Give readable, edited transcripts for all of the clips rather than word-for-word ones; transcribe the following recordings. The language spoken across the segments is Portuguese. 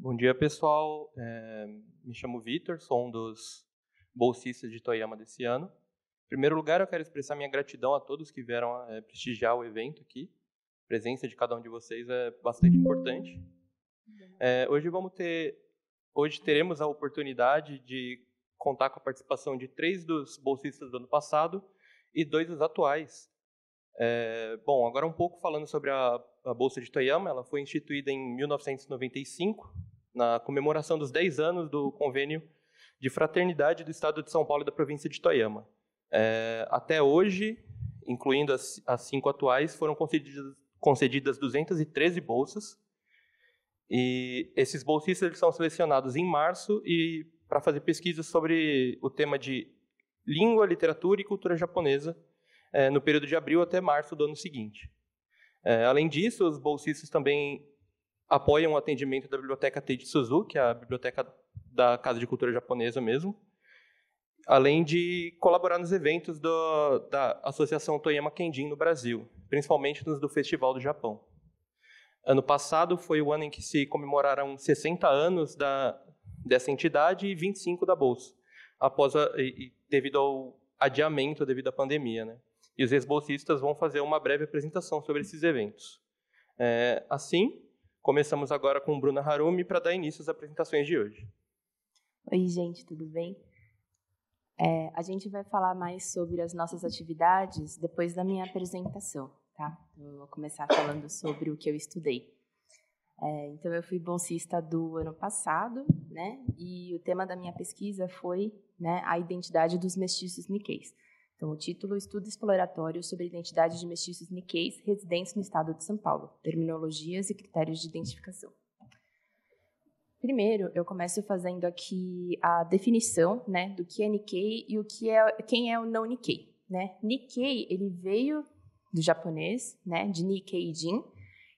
Bom dia, pessoal. Me chamo Vitor, sou um dos bolsistas de Toyama desse ano. Em primeiro lugar, eu quero expressar minha gratidão a todos que vieram prestigiar o evento aqui. A presença de cada um de vocês é bastante importante. Hoje teremos a oportunidade de contar com a participação de 3 dos bolsistas do ano passado e 2 dos atuais. Agora um pouco falando sobre a Bolsa de Toyama. Ela foi instituída em 1995, na comemoração dos 10 anos do Convênio de Fraternidade do Estado de São Paulo e da província de Toyama. Até hoje, incluindo as 5 atuais, foram concedidas 213 bolsas. E esses bolsistas eles são selecionados em março e para fazer pesquisas sobre o tema de língua, literatura e cultura japonesa, no período de abril até março do ano seguinte. Além disso, os bolsistas também apoiam o atendimento da Biblioteca Teiji Suzuki, que é a biblioteca da Casa de Cultura Japonesa mesmo, além de colaborar nos eventos da Associação Toyama Kenjin no Brasil, principalmente nos do Festival do Japão. Ano passado foi o ano em que se comemoraram 60 anos dessa entidade e 25 da Bolsa, devido ao adiamento devido à pandemia, né? E os ex-bolsistas vão fazer uma breve apresentação sobre esses eventos. Assim, começamos agora com Bruna Harumi para dar início às apresentações de hoje. Oi, gente, tudo bem? A gente vai falar mais sobre as nossas atividades depois da minha apresentação, tá? Eu vou começar falando sobre o que eu estudei. Então, eu fui bolsista do ano passado, né? E o tema da minha pesquisa foi, né, a identidade dos mestiços Nikkeis. Então, o título: Estudo exploratório sobre a identidade de mestiços Nikkeis residentes no estado de São Paulo, terminologias e critérios de identificação. Primeiro, eu começo fazendo aqui a definição, né, do que é Nikkei e quem é o não Nikkei, né? Nikkei, ele veio do japonês, né, de Nikkei-jin,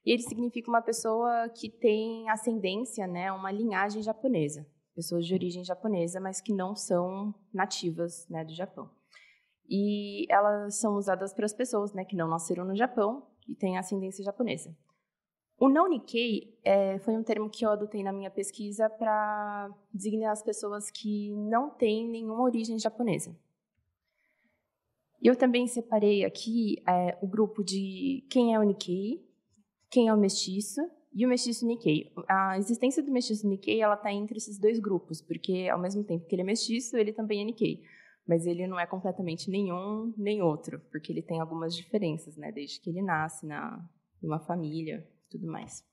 e ele significa uma pessoa que tem ascendência, né, uma linhagem japonesa, pessoas de origem japonesa, mas que não são nativas, né, do Japão. E elas são usadas para as pessoas, né, que não nasceram no Japão e têm ascendência japonesa. O não Nikkei foi um termo que eu adotei na minha pesquisa para designar as pessoas que não têm nenhuma origem japonesa. Eu também separei aqui o grupo de quem é o Nikkei, quem é o mestiço e o mestiço Nikkei. A existência do mestiço Nikkei está entre esses 2 grupos, porque ao mesmo tempo que ele é mestiço, ele também é Nikkei. Mas ele não é completamente nenhum nem outro, porque ele tem algumas diferenças, né, desde que ele nasce numa família e tudo mais.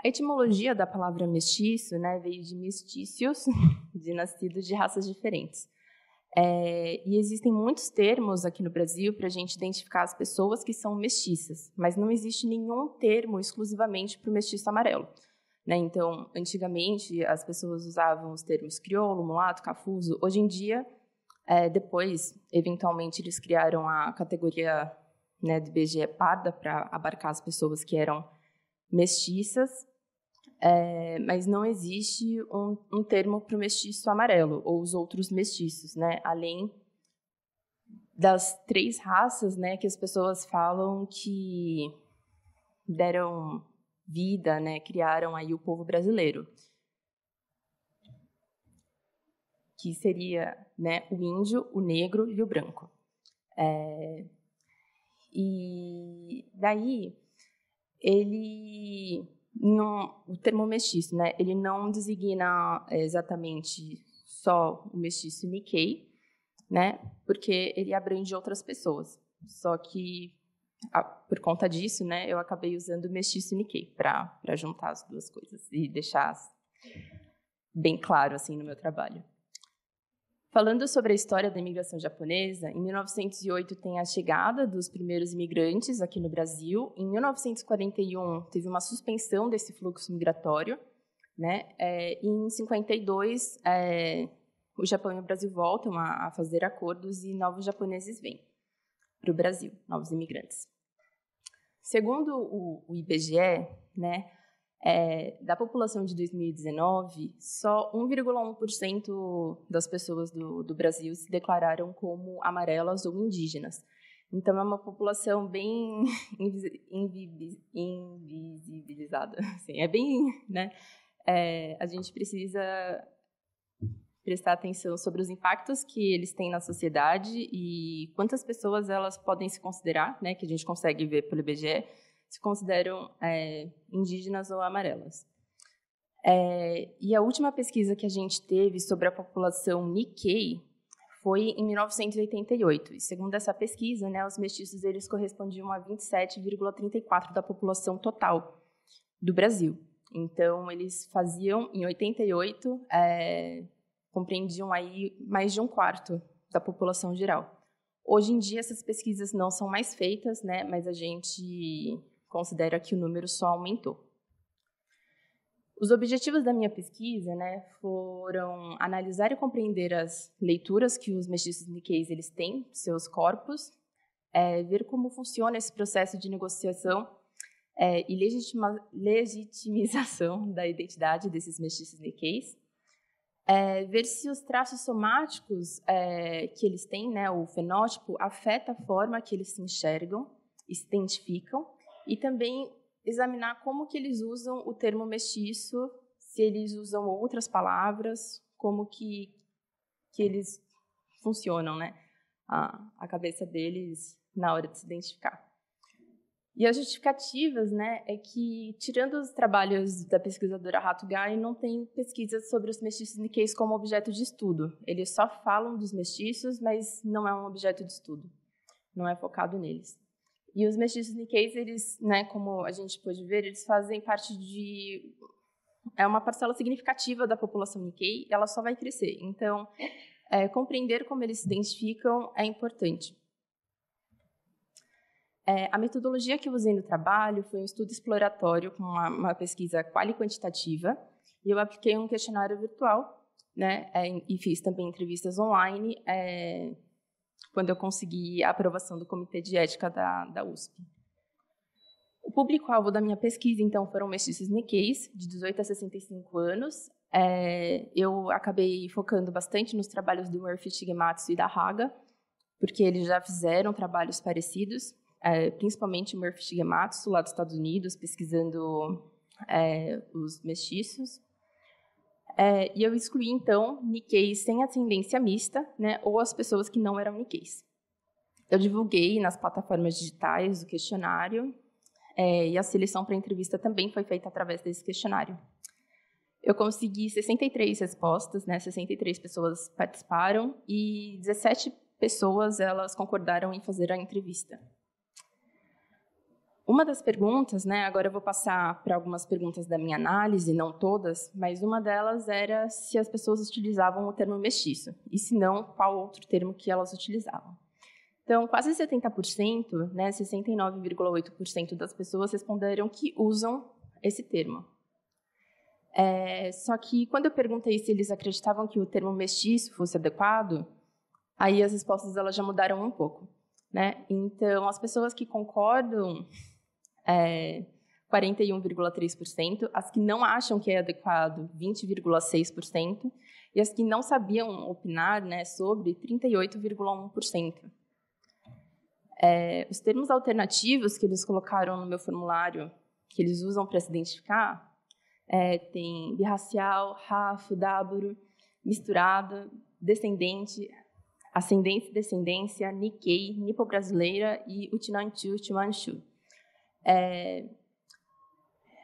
A etimologia da palavra mestiço, né, veio de mestiços, de nascidos de raças diferentes. E existem muitos termos aqui no Brasil para a gente identificar as pessoas que são mestiças, mas não existe nenhum termo exclusivamente para o mestiço amarelo. Né? Então, antigamente, as pessoas usavam os termos crioulo, mulato, cafuso. Hoje em dia, depois, eventualmente, eles criaram a categoria, né, do IBGE parda para abarcar as pessoas que eram mestiças, mas não existe um termo para o mestiço amarelo ou os outros mestiços, né? Além das 3 raças, né, que as pessoas falam que deram vida, né, criaram aí o povo brasileiro, que seria, né, o índio, o negro e o branco. E daí o termo mestiço, né, ele não designa exatamente só o mestiço Nikkei, né, porque ele abrange outras pessoas. Só que por conta disso, né, eu acabei usando o mestiço Nikkei para juntar as 2 coisas e deixar bem claro assim no meu trabalho. Falando sobre a história da imigração japonesa, em 1908 tem a chegada dos primeiros imigrantes aqui no Brasil. Em 1941 teve uma suspensão desse fluxo migratório, né? E em 52 o Japão e o Brasil voltam a fazer acordos e novos japoneses vêm para o Brasil, novos imigrantes. Segundo o IBGE, né, da população de 2019, só 1,1% das pessoas do Brasil se declararam como amarelas ou indígenas. Então, é uma população bem invisibilizada. Assim, é bem, né? A gente precisa prestar atenção sobre os impactos que eles têm na sociedade e quantas pessoas elas podem se considerar, né, que a gente consegue ver pelo IBGE, se consideram indígenas ou amarelas. E a última pesquisa que a gente teve sobre a população Nikkei foi em 1988. E segundo essa pesquisa, né, os mestiços eles correspondiam a 27,34% da população total do Brasil. Então, eles faziam, em 88, compreendiam aí mais de 1/4 da população geral. Hoje em dia, essas pesquisas não são mais feitas, né, mas a gente considera que o número só aumentou. Os objetivos da minha pesquisa, né, foram analisar e compreender as leituras que os mestiços Nikkeis eles têm, seus corpos, ver como funciona esse processo de negociação e legitimização da identidade desses mestiços Nikkeis, ver se os traços somáticos que eles têm, né, o fenótipo, afeta a forma que eles se enxergam e se identificam, e também examinar como que eles usam o termo mestiço, se eles usam outras palavras, como que eles funcionam, né, a cabeça deles na hora de se identificar. E as justificativas, né, é que, tirando os trabalhos da pesquisadora Hatugai, não tem pesquisas sobre os mestiços Nikkeis como objeto de estudo. Eles só falam dos mestiços, mas não é um objeto de estudo. Não é focado neles. E os mestiços Nikkeis, eles, né, como a gente pôde ver, eles fazem parte de... É uma parcela significativa da população Nikkei, e ela só vai crescer. Então, compreender como eles se identificam é importante. A metodologia que eu usei no trabalho foi um estudo exploratório com uma pesquisa quali-quantitativa, e eu apliquei um questionário virtual, né, e fiz também entrevistas online, quando eu consegui a aprovação do Comitê de Ética da USP. O público-alvo da minha pesquisa, então, foram mestiços Nikkeis, de 18 a 65 anos. Eu acabei focando bastante nos trabalhos do Murphy Shigematsu e da Haga, porque eles já fizeram trabalhos parecidos, principalmente o Murphy Shigematsu, lá dos Estados Unidos, pesquisando os mestiços. E eu excluí, então, Nikkeis sem ascendência mista, né, ou as pessoas que não eram Nikkeis. Eu divulguei nas plataformas digitais o questionário, e a seleção para a entrevista também foi feita através desse questionário. Eu consegui 63 respostas, né, 63 pessoas participaram, e 17 pessoas elas concordaram em fazer a entrevista. Uma das perguntas, né, agora eu vou passar para algumas perguntas da minha análise, não todas, mas uma delas era se as pessoas utilizavam o termo mestiço, e se não, qual outro termo que elas utilizavam. Então, quase 70%, né, 69,8% das pessoas responderam que usam esse termo. Só que, quando eu perguntei se eles acreditavam que o termo mestiço fosse adequado, aí as respostas elas já mudaram um pouco, né? Então, as pessoas que concordam, 41,3%, as que não acham que é adequado, 20,6%, e as que não sabiam opinar, né, sobre 38,1%. Os termos alternativos que eles colocaram no meu formulário, que eles usam para se identificar, tem birracial, rafo, dáburo, misturado, descendente, ascendência e descendência, Nikkei, nipo-brasileira e Utinanchu, Chumanchu.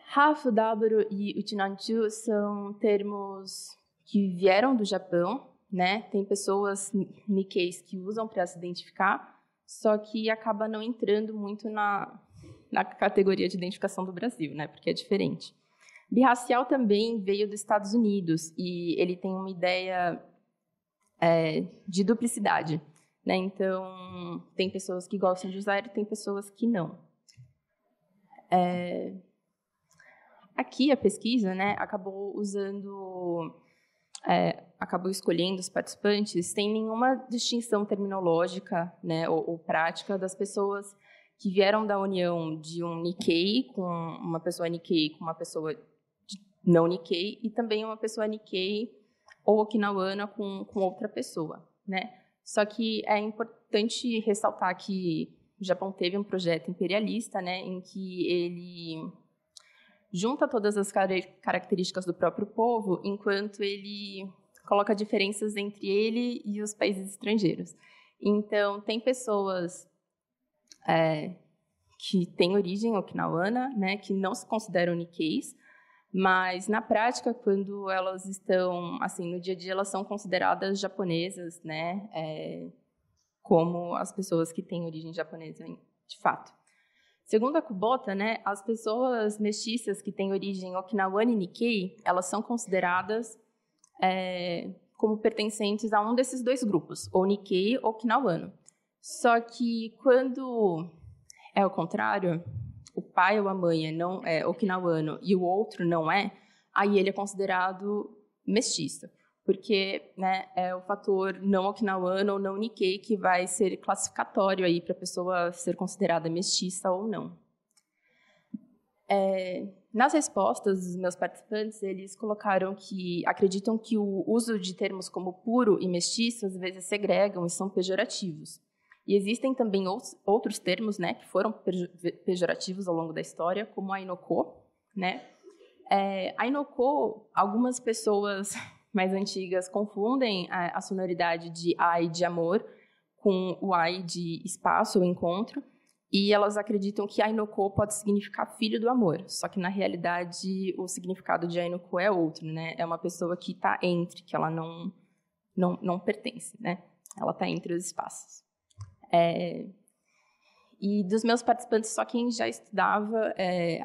Rafo, dáburo e Utinanchu são termos que vieram do Japão, né? Tem pessoas Nikkeis que usam para se identificar, só que acaba não entrando muito na categoria de identificação do Brasil, né? Porque é diferente. Birracial também veio dos Estados Unidos e ele tem uma ideia de duplicidade, né? Então, tem pessoas que gostam de usar e tem pessoas que não. Aqui a pesquisa, né, acabou escolhendo os participantes sem nenhuma distinção terminológica, né, ou prática das pessoas que vieram da união de um Nikkei com uma pessoa Nikkei com uma pessoa não Nikkei e também uma pessoa Nikkei ou okinawana com outra pessoa, né? Só que é importante ressaltar que o Japão teve um projeto imperialista, né, em que ele junta todas as características do próprio povo, enquanto ele coloca diferenças entre ele e os países estrangeiros. Então, tem pessoas que têm origem okinawana, né, que não se consideram Nikkeis, mas, na prática, quando elas estão, assim, no dia a dia, elas são consideradas japonesas, né, como as pessoas que têm origem japonesa, de fato. Segundo a Kubota, né, as pessoas mestiças que têm origem okinawana e Nikkei, elas são consideradas como pertencentes a um desses dois grupos, ou Nikkei ou okinawano. Só que quando é o contrário, o pai ou a mãe não é okinawano e o outro não é, aí ele é considerado mestiço, porque, né, é o fator não okinawano ou não Nikkei que vai ser classificatório aí para a pessoa ser considerada mestiça ou não. Nas respostas dos meus participantes, eles colocaram que acreditam que o uso de termos como puro e mestiço às vezes segregam e são pejorativos. E existem também outros termos, né, que foram pejorativos ao longo da história, como ainoko, né? Ainoko, algumas pessoas mais antigas confundem a sonoridade de ai de amor com o ai de espaço ou encontro, e elas acreditam que ainoko pode significar filho do amor, só que na realidade o significado de ainoko é outro, né? É uma pessoa que está entre, que ela não pertence, né? Ela está entre os espaços. E dos meus participantes, só quem já estudava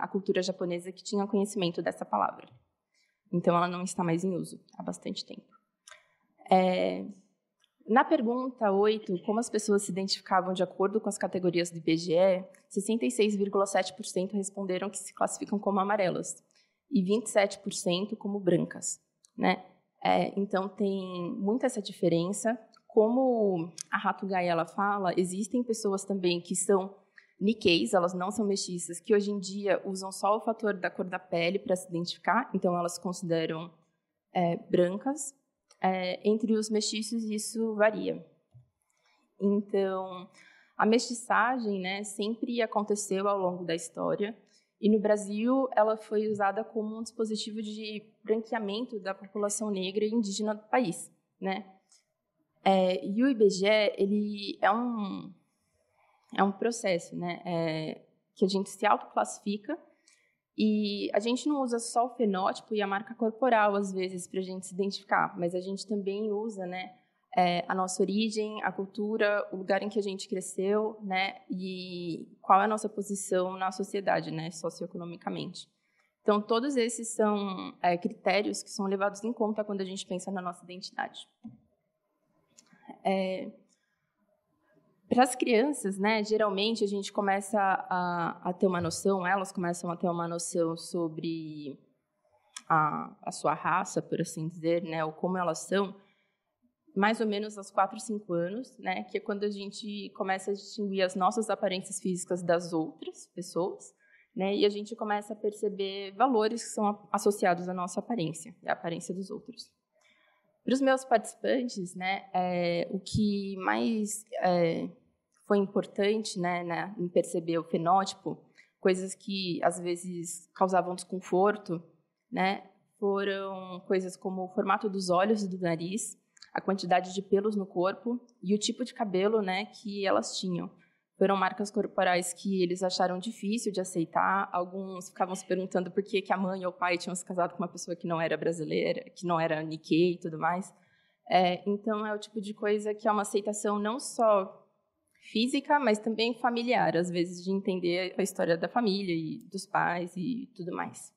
a cultura japonesa que tinha conhecimento dessa palavra. Então, ela não está mais em uso há bastante tempo. Na pergunta 8, como as pessoas se identificavam de acordo com as categorias do IBGE, 66,7% responderam que se classificam como amarelas e 27% como brancas, né? Então, tem muita essa diferença. Como a Hatugai ela fala, existem pessoas também que são Nikkeis, elas não são mestiças, que hoje em dia usam só o fator da cor da pele para se identificar, então elas se consideram brancas. Entre os mestiços, isso varia. Então, a mestiçagem, né, sempre aconteceu ao longo da história, e no Brasil ela foi usada como um dispositivo de branqueamento da população negra e indígena do país, né? E o IBGE, ele é um processo, né, que a gente se autoclassifica e a gente não usa só o fenótipo e a marca corporal, às vezes, para a gente se identificar, mas a gente também usa, né, a nossa origem, a cultura, o lugar em que a gente cresceu, né, e qual é a nossa posição na sociedade, né, socioeconomicamente. Então, todos esses são critérios que são levados em conta quando a gente pensa na nossa identidade. Para as crianças, né, geralmente a gente começa a ter uma noção, elas começam a ter uma noção sobre a sua raça, por assim dizer, né, ou como elas são, mais ou menos aos 4, 5 anos, né, que é quando a gente começa a distinguir as nossas aparências físicas das outras pessoas, né, e a gente começa a perceber valores que são associados à nossa aparência, e à aparência dos outros. Para os meus participantes, né, o que mais foi importante, né, em perceber o fenótipo, coisas que às vezes causavam desconforto, né, foram coisas como o formato dos olhos e do nariz, a quantidade de pelos no corpo e o tipo de cabelo, né, que elas tinham. Foram marcas corporais que eles acharam difícil de aceitar. Alguns ficavam se perguntando por que a mãe ou o pai tinham se casado com uma pessoa que não era brasileira, que não era Nikkei e tudo mais. Então, é o tipo de coisa que é uma aceitação não só física, mas também familiar, às vezes, de entender a história da família e dos pais e tudo mais.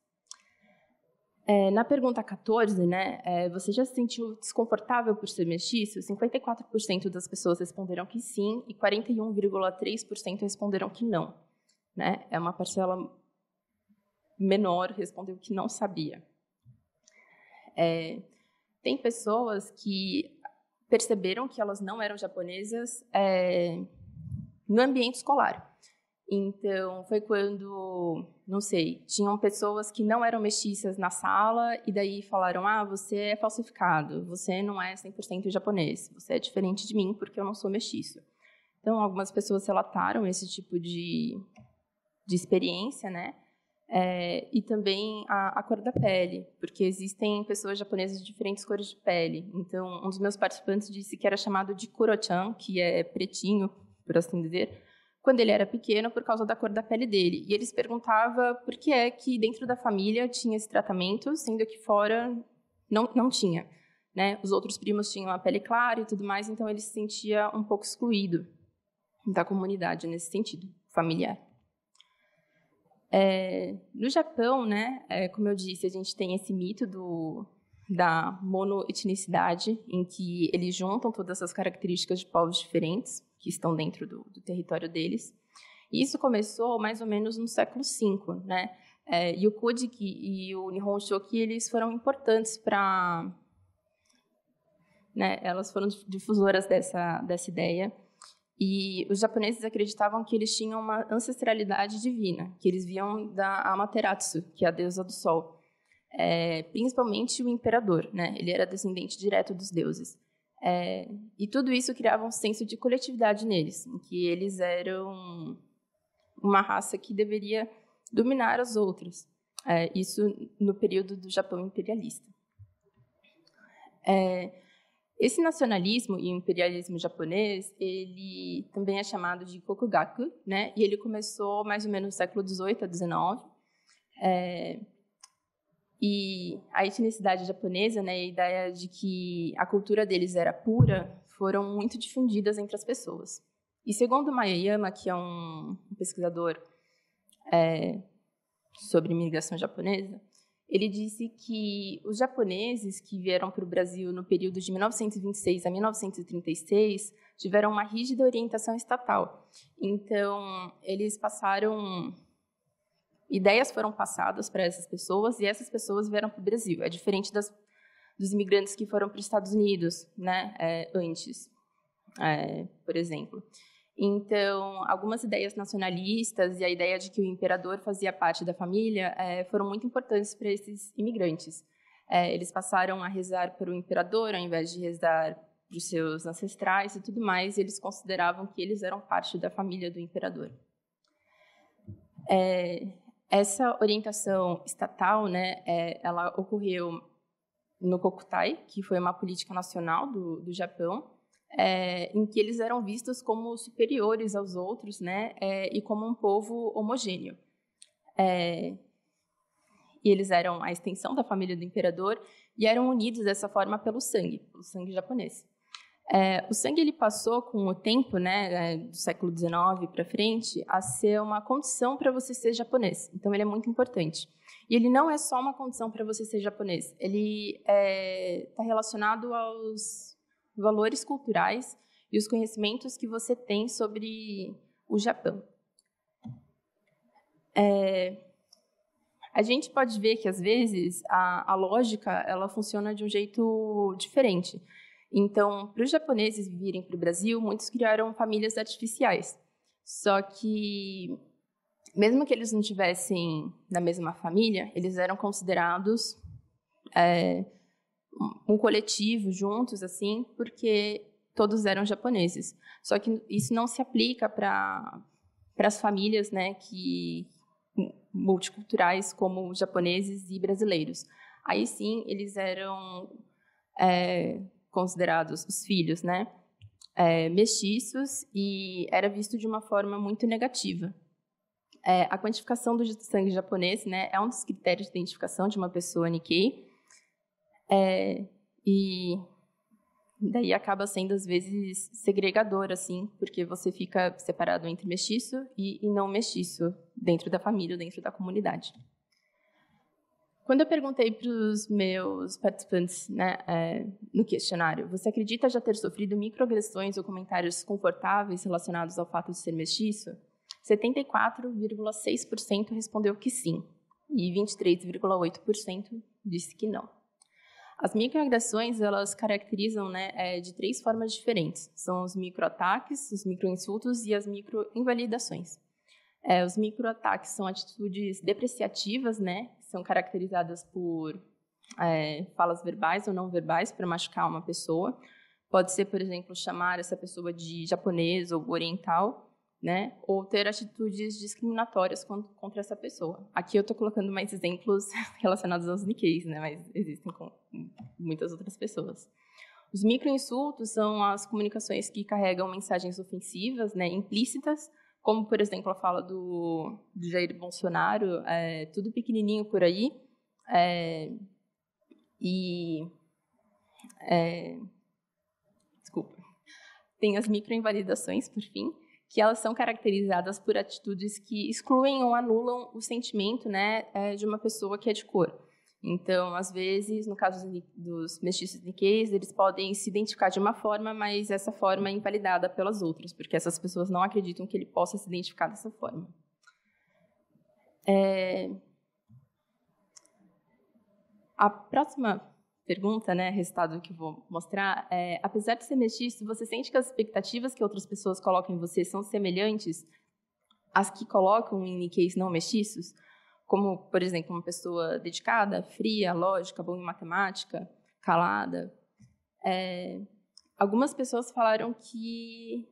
Na pergunta 14, né, você já se sentiu desconfortável por ser mestiço? 54% das pessoas responderam que sim e 41,3% responderam que não. Né? É uma parcela menor, respondeu que não sabia. Tem pessoas que perceberam que elas não eram japonesas no ambiente escolar. Então, foi quando, não sei, tinham pessoas que não eram mestiças na sala e daí falaram, você é falsificado, você não é 100% japonês, você é diferente de mim porque eu não sou mestiço. Então, algumas pessoas relataram esse tipo de experiência, né? E também a cor da pele, porque existem pessoas japonesas de diferentes cores de pele. Então, um dos meus participantes disse que era chamado de Kuro-chan, que é pretinho, por assim dizer, quando ele era pequeno, por causa da cor da pele dele. E eles perguntavam por que é que dentro da família tinha esse tratamento, sendo que fora não tinha, né? Os outros primos tinham a pele clara e tudo mais, então ele se sentia um pouco excluído da comunidade nesse sentido, familiar. No Japão, né, como eu disse, a gente tem esse mito da monoetnicidade, em que eles juntam todas essas características de povos diferentes que estão dentro do território deles. E isso começou mais ou menos no século V, né? E o Kojiki e o Nihon Shoki, eles foram importantes para... né, elas foram difusoras dessa ideia. E os japoneses acreditavam que eles tinham uma ancestralidade divina, que eles viam da Amaterasu, que é a deusa do sol. Principalmente o imperador, né? Ele era descendente direto dos deuses. E tudo isso criava um senso de coletividade neles, em que eles eram uma raça que deveria dominar as outras. Isso no período do Japão imperialista. Esse nacionalismo e o imperialismo japonês, ele também é chamado de Kokugaku, né? E ele começou mais ou menos no século XVIII a XIX. E a etnicidade japonesa, né, a ideia de que a cultura deles era pura, foram muito difundidas entre as pessoas. E segundo Mayayama, que é um pesquisador sobre imigração japonesa, ele disse que os japoneses que vieram para o Brasil no período de 1926 a 1936 tiveram uma rígida orientação estatal. Então, eles passaram... ideias foram passadas para essas pessoas e essas pessoas vieram para o Brasil. É diferente dos imigrantes que foram para os Estados Unidos, né, antes, por exemplo. Então, algumas ideias nacionalistas e a ideia de que o imperador fazia parte da família foram muito importantes para esses imigrantes. Eles passaram a rezar para o imperador ao invés de rezar para os seus ancestrais e tudo mais, e eles consideravam que eles eram parte da família do imperador. Essa orientação estatal, né, ela ocorreu no Kokutai, que foi uma política nacional do Japão, em que eles eram vistos como superiores aos outros, né, e como um povo homogêneo. E eles eram a extensão da família do imperador e eram unidos dessa forma pelo sangue japonês. O sangue ele passou com o tempo, né, do século XIX para frente, a ser uma condição para você ser japonês. Então, ele é muito importante. E ele não é só uma condição para você ser japonês. Ele está relacionado aos valores culturais e os conhecimentos que você tem sobre o Japão. A gente pode ver que, às vezes, a lógica ela funciona de um jeito diferente. Então, para os japoneses virem para o Brasil, muitos criaram famílias artificiais. Só que, mesmo que eles não tivessem na mesma família, eles eram considerados um coletivo juntos, assim, porque todos eram japoneses. Só que isso não se aplica para as famílias, né, multiculturais, como japoneses e brasileiros. Aí sim, eles eram considerados os filhos, né, mestiços, e era visto de uma forma muito negativa. A quantificação do sangue japonês, né, é um dos critérios de identificação de uma pessoa Nikkei, e daí acaba sendo, às vezes, segregador, assim, porque você fica separado entre mestiço e não mestiço dentro da família, dentro da comunidade. Quando eu perguntei para os meus participantes, né, no questionário, você acredita já ter sofrido microagressões ou comentários desconfortáveis relacionados ao fato de ser mestiço? 74,6% respondeu que sim, e 23,8% disse que não. As microagressões, elas caracterizam, né, de 3 formas diferentes. São os microataques, os microinsultos e as microinvalidações. Os microataques são atitudes depreciativas, né, são caracterizadas por falas verbais ou não verbais para machucar uma pessoa. Pode ser, por exemplo, chamar essa pessoa de japonês ou oriental, né? Ou ter atitudes discriminatórias contra essa pessoa. Aqui eu estou colocando mais exemplos relacionados aos Nikkeis, né? Mas existem com muitas outras pessoas. Os microinsultos são as comunicações que carregam mensagens ofensivas, né, implícitas, como, por exemplo, a fala do Jair Bolsonaro, tudo pequenininho por aí, desculpa. Tem as microinvalidações, por fim, que elas são caracterizadas por atitudes que excluem ou anulam o sentimento, né, de uma pessoa que é de cor. Então, às vezes, no caso dos mestiços Nikkeis, eles podem se identificar de uma forma, mas essa forma é invalidada pelas outras, porque essas pessoas não acreditam que ele possa se identificar dessa forma. A próxima pergunta, né, resultado que eu vou mostrar, apesar de ser mestiço, você sente que as expectativas que outras pessoas colocam em você são semelhantes às que colocam em Nikkeis não mestiços? Como, por exemplo, uma pessoa dedicada, fria, lógica, boa em matemática, calada. Algumas pessoas falaram que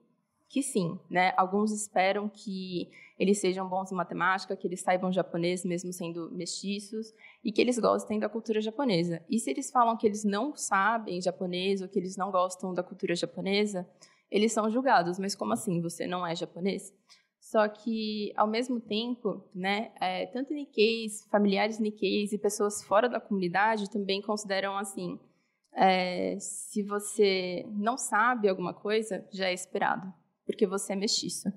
sim, né? Alguns esperam que eles sejam bons em matemática, que eles saibam japonês, mesmo sendo mestiços, e que eles gostem da cultura japonesa. E se eles falam que eles não sabem japonês ou que eles não gostam da cultura japonesa, eles são julgados. Mas como assim? Você não é japonês? Só que, ao mesmo tempo, né, tanto Nikkeis, familiares Nikkeis e pessoas fora da comunidade também consideram assim, se você não sabe alguma coisa, já é esperado, porque você é mestiço.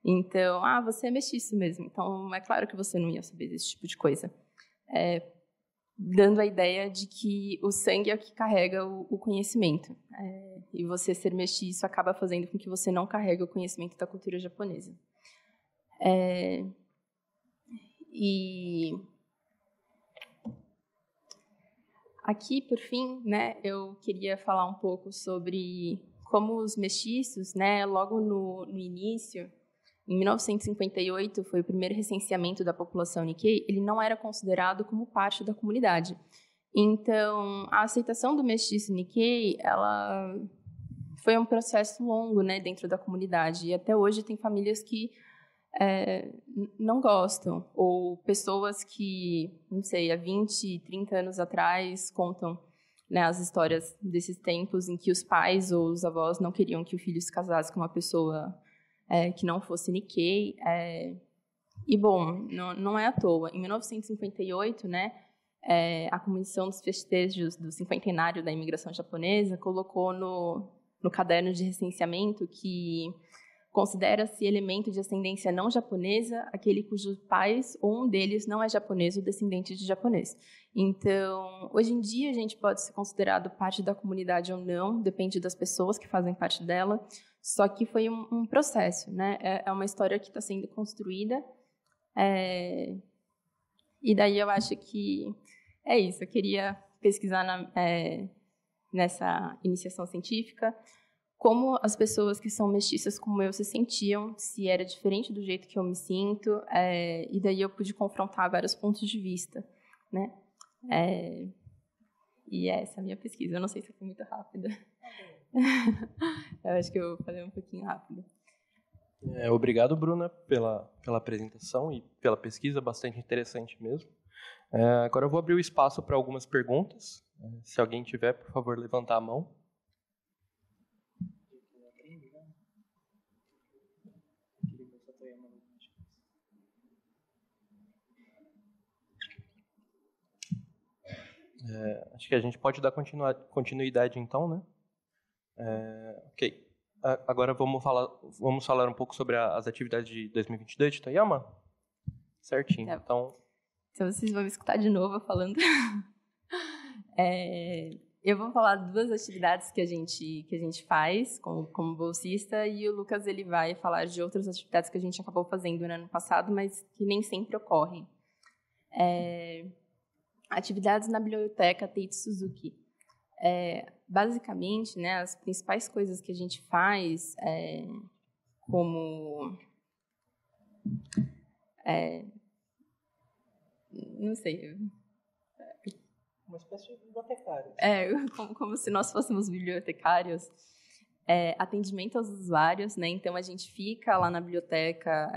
Então, você é mestiço mesmo, então é claro que você não ia saber desse tipo de coisa. Dando a ideia de que o sangue é o que carrega o conhecimento. E você ser mestiço acaba fazendo com que você não carregue o conhecimento da cultura japonesa. E aqui, por fim, né, eu queria falar um pouco sobre como os mestiços, né, logo no início, em 1958, foi o primeiro recenseamento da população Nikkei, ele não era considerado como parte da comunidade. Então, a aceitação do mestiço Nikkei, ela foi um processo longo, né, dentro da comunidade. E até hoje tem famílias que não gostam, ou pessoas que, não sei, há 20, 30 anos atrás contam, né, as histórias desses tempos em que os pais ou os avós não queriam que o filho se casasse com uma pessoa que não fosse Nikkei. E, bom, não é à toa. Em 1958, né, a Comissão dos Festejos do Cinquentenário da Imigração Japonesa colocou no caderno de recenseamento que considera-se elemento de ascendência não japonesa aquele cujos pais ou um deles não é japonês ou descendente de japonês. Então, hoje em dia, a gente pode ser considerado parte da comunidade ou não, depende das pessoas que fazem parte dela, só que foi um processo, né? É uma história que está sendo construída, e daí eu acho que é isso. Eu queria pesquisar nessa iniciação científica como as pessoas que são mestiças como eu se sentiam, se era diferente do jeito que eu me sinto, e daí eu pude confrontar vários pontos de vista, né? E essa é a minha pesquisa. Eu não sei se foi muito rápida. Eu acho que eu vou fazer um pouquinho rápido. Obrigado, Bruna, pela apresentação e pela pesquisa, bastante interessante mesmo. Agora eu vou abrir o espaço para algumas perguntas. Se alguém tiver, por favor, levantar a mão. Acho que a gente pode dar continuidade, então, né? Ok. Agora vamos falar um pouco sobre as atividades de 2022 de Toyama? Certinho. Então vocês vão me escutar de novo falando. Eu vou falar de duas atividades que a gente faz como bolsista, e o Lucas ele vai falar de outras atividades que a gente acabou fazendo no ano passado, mas que nem sempre ocorrem. Atividades na biblioteca Teiichi Suzuki. Basicamente, né, as principais coisas que a gente faz, como não sei, Uma espécie de bibliotecário. Como se nós fôssemos bibliotecários. Atendimento aos usuários, né? Então, a gente fica lá na biblioteca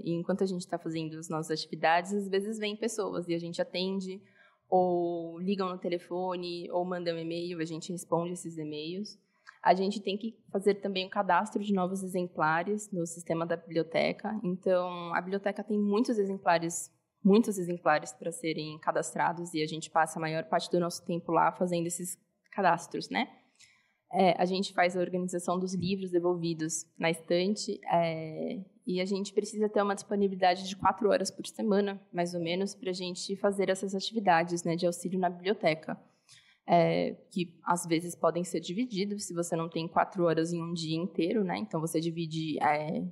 e enquanto a gente está fazendo as nossas atividades, às vezes vêm pessoas e a gente atende, ou ligam no telefone, ou mandam um e-mail, a gente responde esses e-mails. A gente tem que fazer também o cadastro de novos exemplares no sistema da biblioteca. Então, a biblioteca tem muitos exemplares para serem cadastrados e a gente passa a maior parte do nosso tempo lá fazendo esses cadastros, né? A gente faz a organização dos livros devolvidos na estante e a gente precisa ter uma disponibilidade de 4 horas por semana, mais ou menos, para a gente fazer essas atividades, né, de auxílio na biblioteca, que às vezes podem ser divididos, se você não tem 4 horas em um dia inteiro, né, então você divide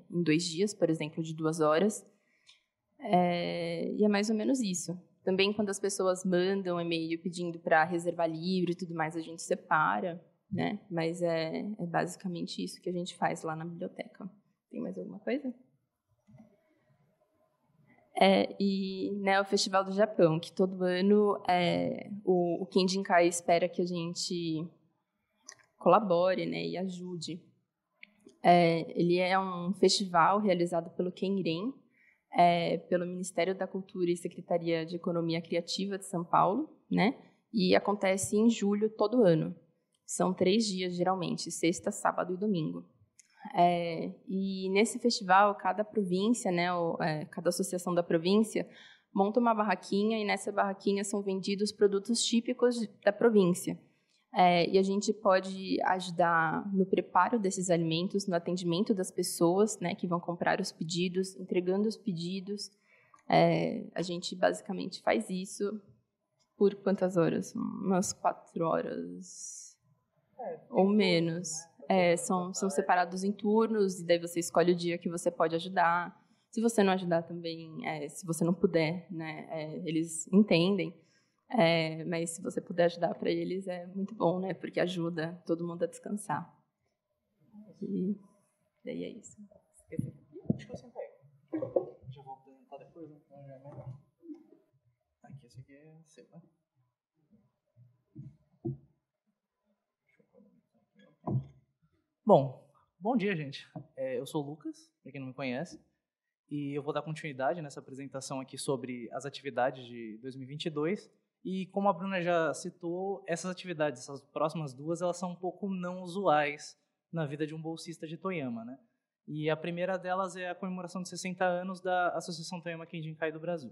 em 2 dias, por exemplo, de 2 horas, e é mais ou menos isso. Também quando as pessoas mandam um e-mail pedindo para reservar livro e tudo mais, a gente separa, né? Mas é basicamente isso que a gente faz lá na biblioteca. Tem mais alguma coisa? O Festival do Japão, que todo ano o Kenjinkai espera que a gente colabore, né, e ajude. Ele é um festival realizado pelo Kenren, pelo Ministério da Cultura e Secretaria de Economia Criativa de São Paulo, né? E acontece em julho todo ano. São 3 dias, geralmente, sexta, sábado e domingo. E nesse festival, cada província, né, cada associação da província, monta uma barraquinha e nessa barraquinha são vendidos produtos típicos da província. E a gente pode ajudar no preparo desses alimentos, no atendimento das pessoas, né, que vão comprar os pedidos, entregando os pedidos. A gente basicamente faz isso por quantas horas? Umas 4 horas ou menos. São separados em turnos, e daí você escolhe o dia que você pode ajudar. Se você não ajudar também, se você não puder, né, eles entendem. Mas se você puder ajudar para eles, é muito bom, né, porque ajuda todo mundo a descansar. E daí é isso. Acho que eu sentei. Já vou apresentar depois, né? Aqui, esse aqui é seu, né? Bom dia, gente. Eu sou o Lucas, para quem não me conhece, e eu vou dar continuidade nessa apresentação aqui sobre as atividades de 2022. E como a Bruna já citou, essas atividades, essas próximas 2, elas são um pouco não usuais na vida de um bolsista de Toyama, né? E a primeira delas é a comemoração de 60 anos da Associação Toyama Kenjinkai do Brasil.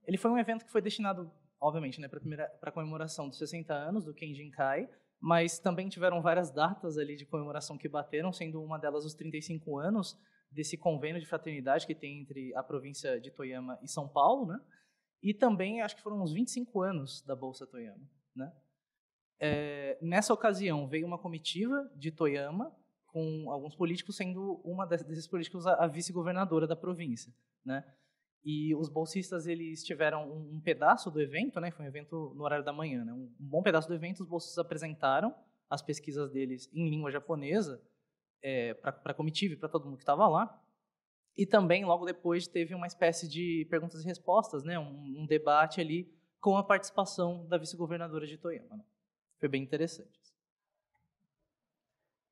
Ele foi um evento que foi destinado, obviamente, né, para a comemoração dos 60 anos do Kenjinkai, mas também tiveram várias datas ali de comemoração que bateram, sendo uma delas os 35 anos desse convênio de fraternidade que tem entre a província de Toyama e São Paulo, né? E também, acho que foram uns 25 anos da Bolsa Toyama, né? Nessa ocasião, veio uma comitiva de Toyama, com alguns políticos, sendo uma desses políticos a vice-governadora da província, né? E os bolsistas, eles tiveram um pedaço do evento, né? Foi um evento no horário da manhã, né? Um bom pedaço do evento, os bolsistas apresentaram as pesquisas deles em língua japonesa para a comitiva e para todo mundo que estava lá. E também, logo depois, teve uma espécie de perguntas e respostas, né? Um debate ali com a participação da vice-governadora de Toyama, né? Foi bem interessante.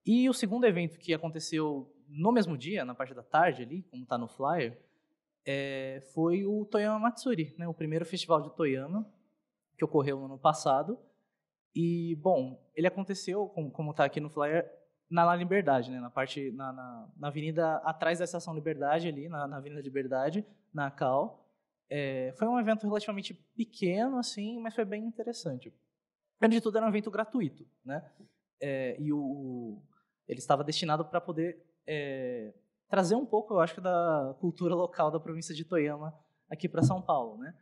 E o segundo evento que aconteceu no mesmo dia, na parte da tarde ali, como está no flyer, foi o Toyama Matsuri, né? O primeiro festival de Toyama, que ocorreu no ano passado. E, bom, ele aconteceu, como está aqui no flyer, na Liberdade, né? Na avenida atrás da Estação Liberdade, ali, na Avenida Liberdade, na Cal. Foi um evento relativamente pequeno, assim, mas foi bem interessante. Antes de tudo, era um evento gratuito, né? Ele estava destinado para poder trazer um pouco, eu acho, da cultura local da província de Toyama aqui para São Paulo, né?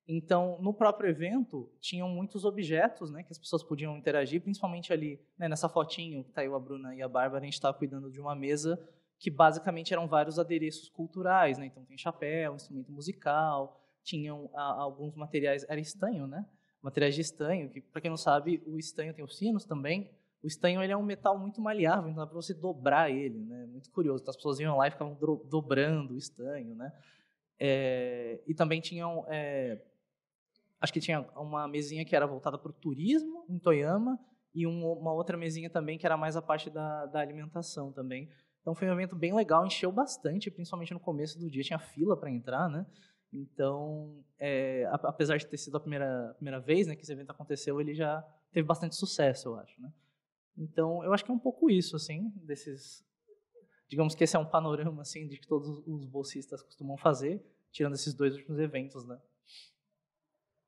Então, no próprio evento, tinham muitos objetos, né, que as pessoas podiam interagir, principalmente ali, né, nessa fotinho que está aí a Bruna e a Bárbara, a gente estava cuidando de uma mesa que basicamente eram vários adereços culturais, né? Então tem chapéu, instrumento musical, tinham alguns materiais, era estanho, né? Materiais de estanho, que para quem não sabe, o estanho tem os sinos também. O estanho, ele é um metal muito maleável, então dá para você dobrar ele, né? Muito curioso. Então, as pessoas iam lá e ficavam dobrando o estanho, né? E também tinham acho que tinha uma mesinha que era voltada para o turismo em Toyama e uma outra mesinha também que era mais a parte da alimentação também. Então foi um evento bem legal, encheu bastante, principalmente no começo do dia, tinha fila para entrar, né? Então, apesar de ter sido a primeira vez, né, que esse evento aconteceu, ele já teve bastante sucesso, eu acho, né? Então, eu acho que é um pouco isso, assim, digamos que esse é um panorama, assim, de que todos os bolsistas costumam fazer, tirando esses 2 últimos eventos, né?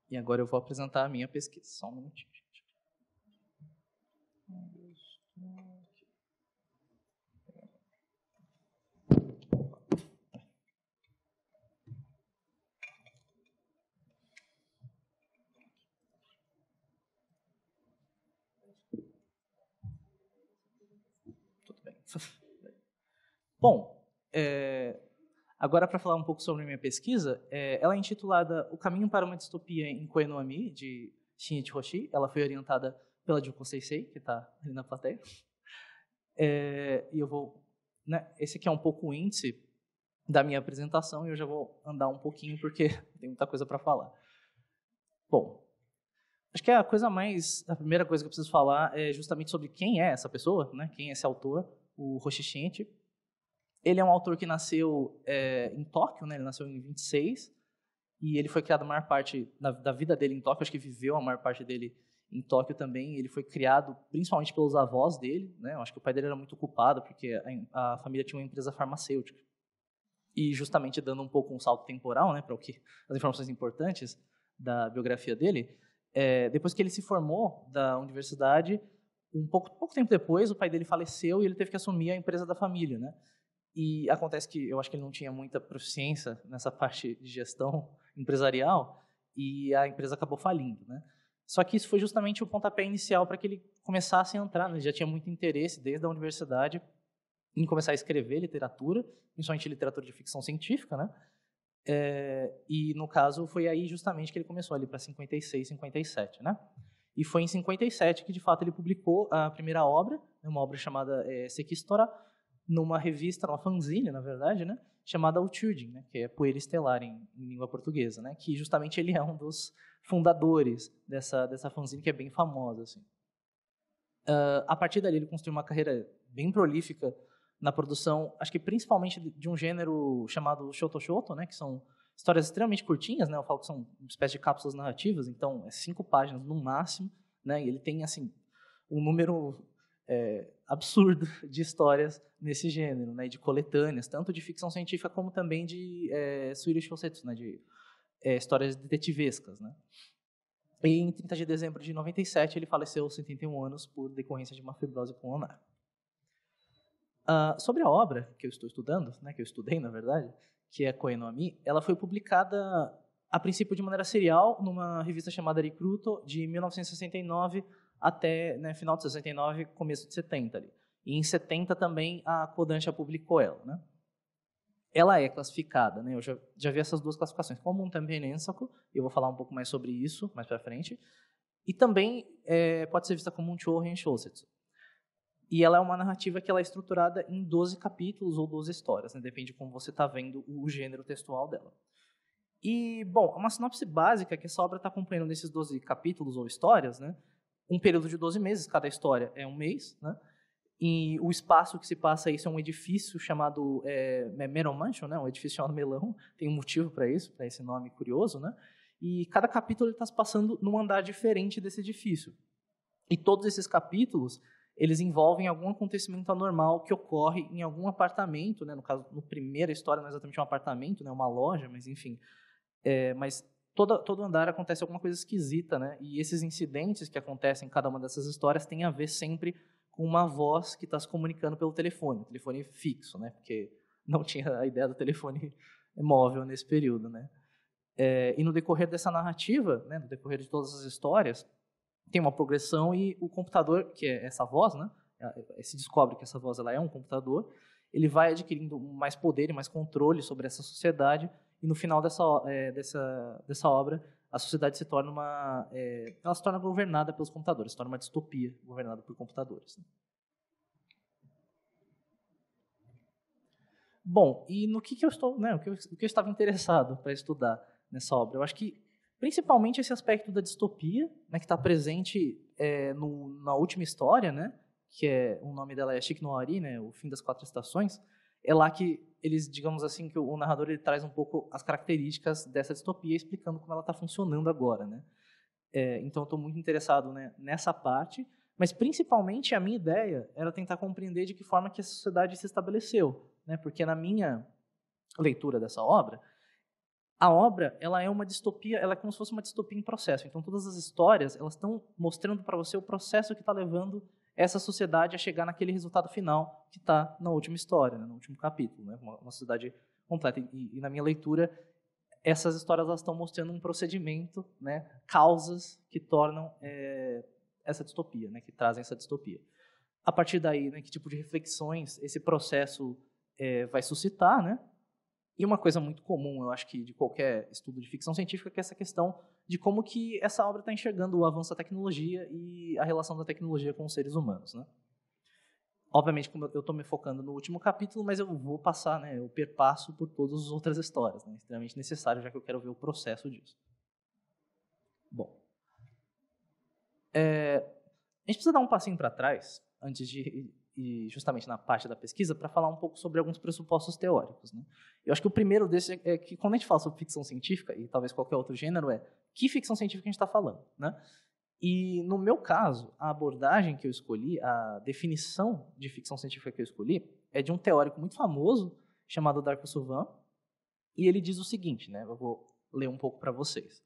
E agora eu vou apresentar a minha pesquisa. Só um minutinho, gente. Tudo bem. Bom, agora para falar um pouco sobre a minha pesquisa, ela é intitulada O Caminho para uma Distopia em Koe no Ami, de Shinichi Hoshi. Ela foi orientada pela Juko Seisei, que está ali na plateia. E eu vou... Né, esse aqui é um pouco o índice da minha apresentação e eu já vou andar um pouquinho porque tem muita coisa para falar. Bom, acho que a primeira coisa que eu preciso falar é justamente sobre quem é essa pessoa, né? Quem é esse autor, o Hoshi Shinichi. Ele é um autor que nasceu em Tóquio, né? Ele nasceu em 26 e ele foi criado a maior parte da vida dele em Tóquio, acho que viveu a maior parte dele em Tóquio também. Ele foi criado principalmente pelos avós dele, né? Eu acho que o pai dele era muito ocupado porque a família tinha uma empresa farmacêutica. E justamente dando um pouco um salto temporal, né, para as informações importantes da biografia dele, depois que ele se formou da universidade, pouco tempo depois, o pai dele faleceu e ele teve que assumir a empresa da família, né? E acontece que eu acho que ele não tinha muita proficiência nessa parte de gestão empresarial e a empresa acabou falindo, né? Só que isso foi justamente o pontapé inicial para que ele começasse a entrar, né? Ele já tinha muito interesse desde a universidade em começar a escrever literatura, principalmente literatura de ficção científica, né? E, no caso, foi aí justamente que ele começou, ali para 56, 57, né? E foi em 57 que, de fato, ele publicou a primeira obra, uma obra chamada Sekistora, numa revista, numa fanzine, na verdade, né? Chamada Uchujin, né? Que é Poeira Estelar em língua portuguesa, né? Que justamente ele é um dos fundadores dessa fanzine, que é bem famosa, assim. A partir dali, ele construiu uma carreira bem prolífica na produção, acho que principalmente de um gênero chamado Shoto, né, que são histórias extremamente curtinhas, né, eu falo que são uma espécie de cápsulas narrativas, então 5 páginas no máximo, né, e ele tem assim um número absurdo de histórias nesse gênero, né, de coletâneas, tanto de ficção científica como também de suiri shousetsu, né, de histórias detetivescas, né. E em 30 de dezembro de 97 ele faleceu aos 71 anos por decorrência de uma fibrose pulmonar. Sobre a obra que eu estou estudando, né, que eu estudei, na verdade, que é Koe no Ami, ela foi publicada, a princípio, de maneira serial, numa revista chamada Rikuto, de 1969 até final de 69, começo de 70. Ali. E em 70 também a Kodansha publicou ela. Né? Ela é classificada, né, eu já vi essas 2 classificações, como um Tanpen Nensaku, eu vou falar um pouco mais sobre isso mais para frente, e também pode ser vista como um Chouren Shousetsu. E ela é uma narrativa que ela é estruturada em 12 capítulos ou 12 histórias, né? Depende de como você está vendo o gênero textual dela. E, bom, uma sinopse básica que essa obra está acompanhando nesses 12 capítulos ou histórias, né? Um período de 12 meses, cada história é um mês, né? E o espaço que se passa isso é um edifício chamado Melon Mansion, né? Um edifício chamado Melão, tem um motivo para isso, para esse nome curioso, né? E cada capítulo está se passando num andar diferente desse edifício. E todos esses capítulos eles envolvem algum acontecimento anormal que ocorre em algum apartamento, né? No caso, no primeira história não é exatamente um apartamento, né? Uma loja, mas enfim. Mas todo andar acontece alguma coisa esquisita, né? E esses incidentes que acontecem em cada uma dessas histórias têm a ver sempre com uma voz que está se comunicando pelo telefone fixo, né? Porque não tinha a ideia do telefone móvel nesse período, né? E no decorrer dessa narrativa, né? No decorrer de todas as histórias, tem uma progressão e o computador, que é essa voz, né? Se descobre que essa voz ela é um computador, ele vai adquirindo mais poder e mais controle sobre essa sociedade e no final dessa obra a sociedade se torna ela se torna governada pelos computadores, se torna uma distopia governada por computadores. Né? Bom, e no que eu estou, né? O que eu estava interessado para estudar nessa obra? Eu acho que principalmente esse aspecto da distopia, né, que está presente na última história, né, que o nome dela é Shiki no Ori, né, o fim das 4 estações. É lá que eles, digamos assim, que o narrador ele traz um pouco as características dessa distopia, explicando como ela está funcionando agora, né. Então, eu estou muito interessado, né, nessa parte, mas principalmente a minha ideia era tentar compreender de que forma que a sociedade se estabeleceu, né, porque na minha leitura dessa obra, a obra ela é uma distopia, ela é como se fosse uma distopia em processo. Então, todas as histórias elas estão mostrando para você o processo que está levando essa sociedade a chegar naquele resultado final que está na última história, né, no último capítulo, né, uma sociedade completa. E na minha leitura, essas histórias elas estão mostrando um procedimento, né, causas que tornam essa distopia, né, que trazem essa distopia. A partir daí, né, que tipo de reflexões esse processo vai suscitar, né? E uma coisa muito comum, eu acho que de qualquer estudo de ficção científica, que é essa questão de como que essa obra está enxergando o avanço da tecnologia e a relação da tecnologia com os seres humanos, né? Obviamente, como eu estou me focando no último capítulo, mas eu vou passar, né, eu perpasso por todas as outras histórias, né, extremamente necessário, já que eu quero ver o processo disso. Bom, a gente precisa dar um passinho para trás, antes de ir justamente na parte da pesquisa, para falar um pouco sobre alguns pressupostos teóricos, né? Eu acho que o primeiro desses é que, quando a gente fala sobre ficção científica, e talvez qualquer outro gênero, que ficção científica a gente está falando, né? E, no meu caso, a abordagem que eu escolhi, a definição de ficção científica que eu escolhi, é de um teórico muito famoso, chamado Darko Suvan, e ele diz o seguinte, né? Eu vou ler um pouco para vocês.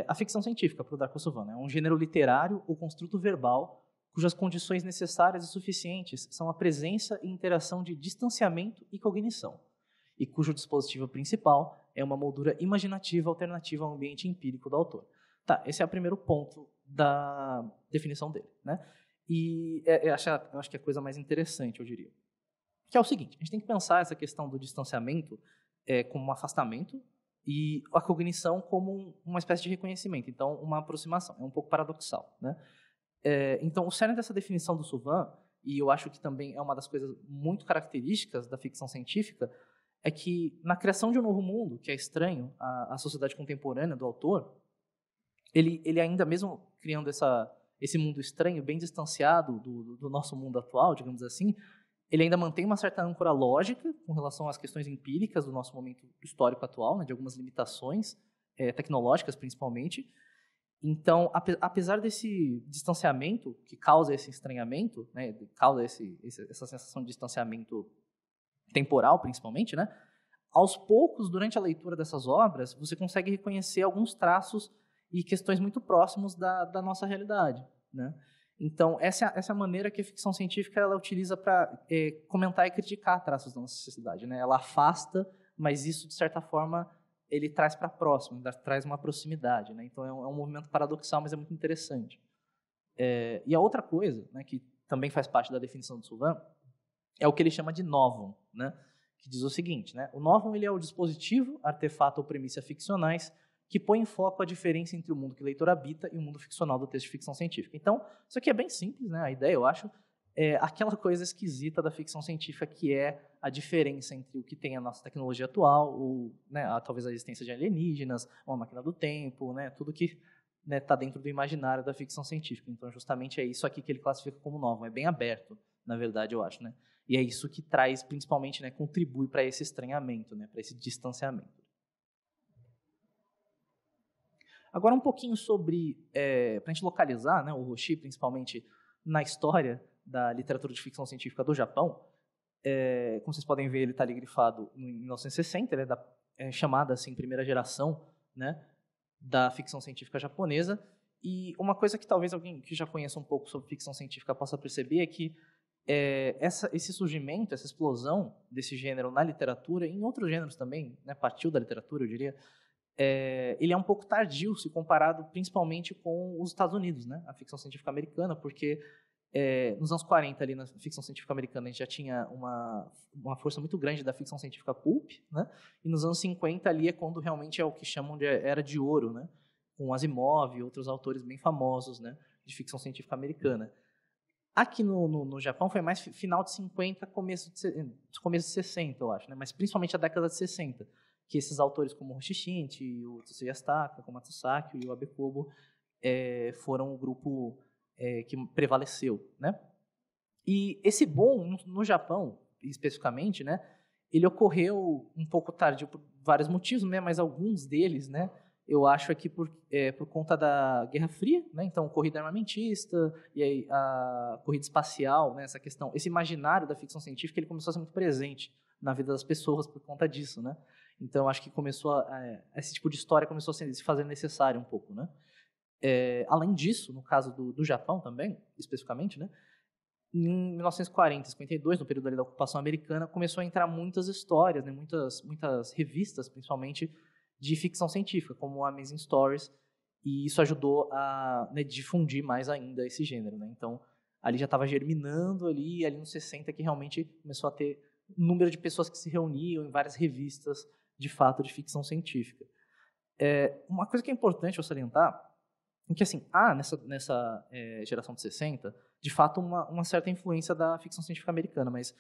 A ficção científica, para o Darko Suvan, é um gênero literário ou construto verbal cujas condições necessárias e suficientes são a presença e interação de distanciamento e cognição, e cujo dispositivo principal é uma moldura imaginativa alternativa ao ambiente empírico do autor. Tá, esse é o primeiro ponto da definição dele, né? E eu acho que é a coisa mais interessante, eu diria. Que é o seguinte, a gente tem que pensar essa questão do distanciamento como um afastamento e a cognição como uma espécie de reconhecimento, então uma aproximação, é um pouco paradoxal, né? Então, o cerne dessa definição do Suvan, e eu acho que também é uma das coisas muito características da ficção científica, é que na criação de um novo mundo, que é estranho à sociedade contemporânea do autor, ele ainda mesmo criando esse mundo estranho, bem distanciado do nosso mundo atual, digamos assim, ele ainda mantém uma certa âncora lógica com relação às questões empíricas do nosso momento histórico atual, né, de algumas limitações tecnológicas principalmente. Então, apesar desse distanciamento que causa esse estranhamento, né, causa essa sensação de distanciamento temporal, principalmente, né, aos poucos, durante a leitura dessas obras, você consegue reconhecer alguns traços e questões muito próximos da nossa realidade, né? Então, essa é a maneira que a ficção científica ela utiliza para comentar e criticar traços da nossa sociedade, né? Ela afasta, mas isso, de certa forma, ele traz para próximo, traz uma proximidade, né? Então, é um movimento paradoxal, mas é muito interessante. E a outra coisa, né, que também faz parte da definição do Suvan, é o que ele chama de novum, né? Que diz o seguinte, né? O novum ele é o dispositivo, artefato ou premissa ficcionais que põe em foco a diferença entre o mundo que o leitor habita e o mundo ficcional do texto de ficção científica. Então, isso aqui é bem simples, né? A ideia, eu acho, é aquela coisa esquisita da ficção científica que é a diferença entre o que tem a nossa tecnologia atual, ou, né, talvez a existência de alienígenas, uma máquina do tempo, né? Tudo que está dentro do imaginário da ficção científica. Então, justamente é isso aqui que ele classifica como novum. É bem aberto, na verdade, eu acho, né? E é isso que traz, principalmente, né, contribui para esse estranhamento, né, para esse distanciamento. Agora, um pouquinho sobre, para a gente localizar, né, o Roshi, principalmente na história da literatura de ficção científica do Japão. Como vocês podem ver, ele está ali grifado em 1960, ele é chamada assim, primeira geração, né, da ficção científica japonesa. E uma coisa que talvez alguém que já conheça um pouco sobre ficção científica possa perceber é que esse surgimento, essa explosão desse gênero na literatura, e em outros gêneros também, né, partiu da literatura, eu diria, ele é um pouco tardio se comparado principalmente com os Estados Unidos, né, a ficção científica americana, porque nos anos 40, ali na ficção científica americana, a gente já tinha uma força muito grande da ficção científica pulp, né, e nos anos 50 ali é quando realmente é o que chamam de Era de Ouro, né, com Asimov e outros autores bem famosos, né, de ficção científica americana. Aqui no Japão foi mais final de 50, começo de 60, eu acho, né? Mas principalmente a década de 60, que esses autores como o Hoshinshin, o Tsuyasaka, o Matsusaki e o Abe Kobo foram o grupo que prevaleceu, né? E esse boom no Japão, especificamente, né, ele ocorreu um pouco tardio por vários motivos, né, mas alguns deles, né, eu acho que por conta da Guerra Fria, né, então corrida armamentista e aí a corrida espacial, né, essa questão, esse imaginário da ficção científica, ele começou a ser muito presente na vida das pessoas por conta disso, né? Então acho que esse tipo de história começou a se fazer necessário um pouco, né? Além disso, no caso do Japão também, especificamente, né, em 1940, 52, no período ali da ocupação americana, começou a entrar muitas histórias, né, muitas revistas, principalmente de ficção científica, como Amazing Stories, e isso ajudou a, né, difundir mais ainda esse gênero, né? Então, ali já estava germinando ali nos 60 que realmente começou a ter um número de pessoas que se reuniam em várias revistas, de fato, de ficção científica. Uma coisa que é importante eu salientar é que, assim, nessa geração de 60, de fato, uma certa influência da ficção científica americana, mas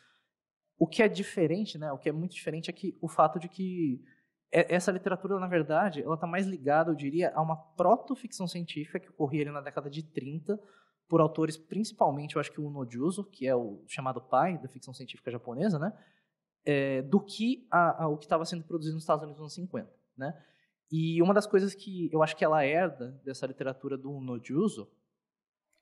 o que é diferente, né, o que é muito diferente é que o fato de que essa literatura, na verdade, ela está mais ligada, eu diria, a uma proto-ficção científica que ocorria ali na década de 30, por autores, principalmente, eu acho que o Uno Juzo, que é o chamado pai da ficção científica japonesa, né, do que o que estava sendo produzido nos Estados Unidos nos anos 50, né? E uma das coisas que eu acho que ela herda dessa literatura do Uno Juzo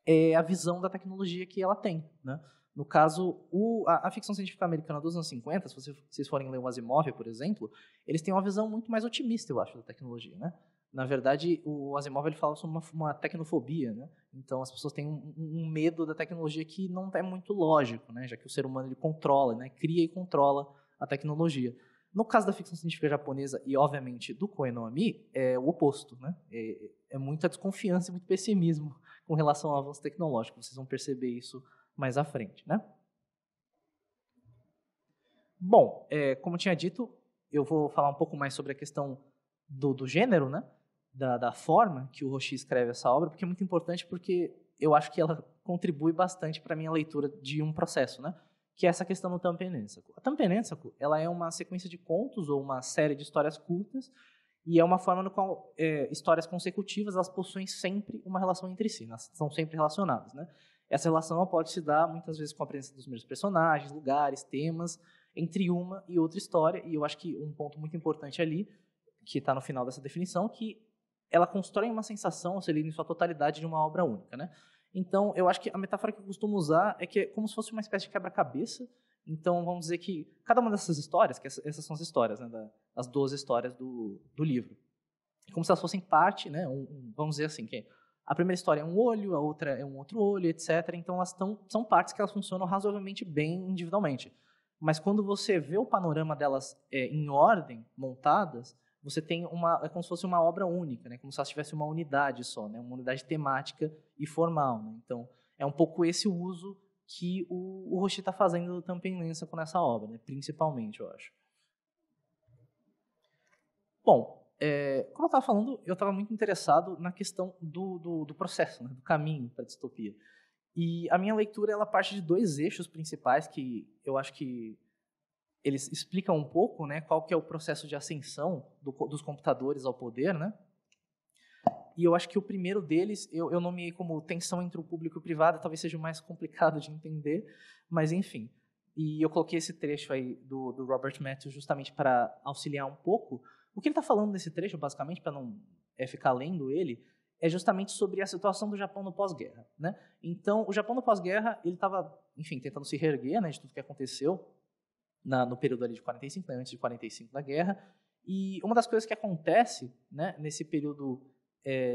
é a visão da tecnologia que ela tem, né? No caso, a ficção científica americana dos anos 50, se vocês forem ler o Asimov, por exemplo, eles têm uma visão muito mais otimista, eu acho, da tecnologia, né? Na verdade, o Asimov ele fala sobre uma tecnofobia, né? Então, as pessoas têm um medo da tecnologia que não é muito lógico, né? Já que o ser humano ele controla, né? Cria e controla a tecnologia. No caso da ficção científica japonesa e, obviamente, do Koe no Ami, é o oposto, né? É muita desconfiança e muito pessimismo com relação ao avanço tecnológico. Vocês vão perceber isso mais à frente, né? Bom, como eu tinha dito, eu vou falar um pouco mais sobre a questão do gênero, né? Da forma que o Hoshi escreve essa obra, porque é muito importante, porque eu acho que ela contribui bastante para a minha leitura de um processo, né? Que é essa questão do Tanpen Rensaku. A Tanpen Rensaku, ela é uma sequência de contos ou uma série de histórias curtas e é uma forma no qual histórias consecutivas elas possuem sempre uma relação entre si, elas são sempre relacionadas, né? Essa relação pode se dar muitas vezes com a presença dos mesmos personagens, lugares, temas, entre uma e outra história, e eu acho que um ponto muito importante ali, que está no final dessa definição, que ela constrói uma sensação, ou seja, em sua totalidade, de uma obra única, né? Então, eu acho que a metáfora que eu costumo usar é que é como se fosse uma espécie de quebra-cabeça. Então, vamos dizer que cada uma dessas histórias, que essas são as histórias, né, as 12 histórias do livro, é como se elas fossem parte, né, vamos dizer assim, que a primeira história é um olho, a outra é um outro olho, etc. Então, elas são partes que elas funcionam razoavelmente bem individualmente. Mas quando você vê o panorama delas em ordem, montadas, você tem é como se fosse uma obra única, né? Como se ela tivesse uma unidade só, né? Uma unidade temática e formal, né? Então, é um pouco esse o uso que o Hoshi está fazendo do Tanpen Rensaku nessa obra, né? Principalmente, eu acho. Bom, como eu estava falando, eu estava muito interessado na questão do processo, né? Do caminho para a distopia. E a minha leitura ela parte de dois eixos principais que eu acho que eles explicam um pouco, né, qual que é o processo de ascensão dos computadores ao poder, né? E eu acho que o primeiro deles, eu nomeei como tensão entre o público e o privado, talvez seja o mais complicado de entender, mas enfim. E eu coloquei esse trecho aí do Robert Matthews justamente para auxiliar um pouco. O que ele está falando nesse trecho, basicamente, para não ficar lendo ele, é justamente sobre a situação do Japão no pós-guerra, né? Então, o Japão no pós-guerra, ele estava, enfim, tentando se reerguer, né, de tudo que aconteceu no período ali de 45, né, antes de 45 da guerra, e uma das coisas que acontece, né, nesse período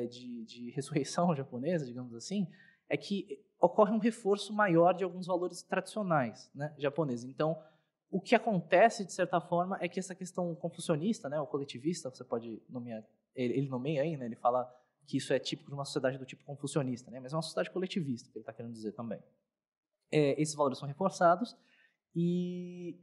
de ressurreição japonesa, digamos assim, é que ocorre um reforço maior de alguns valores tradicionais, né, japoneses. Então, o que acontece, de certa forma, é que essa questão confucionista, né, ou coletivista, você pode nomear, ele nomeia aí, né, ele fala que isso é típico de uma sociedade do tipo confucionista, né, mas é uma sociedade coletivista, que ele está querendo dizer também. Esses valores são reforçados e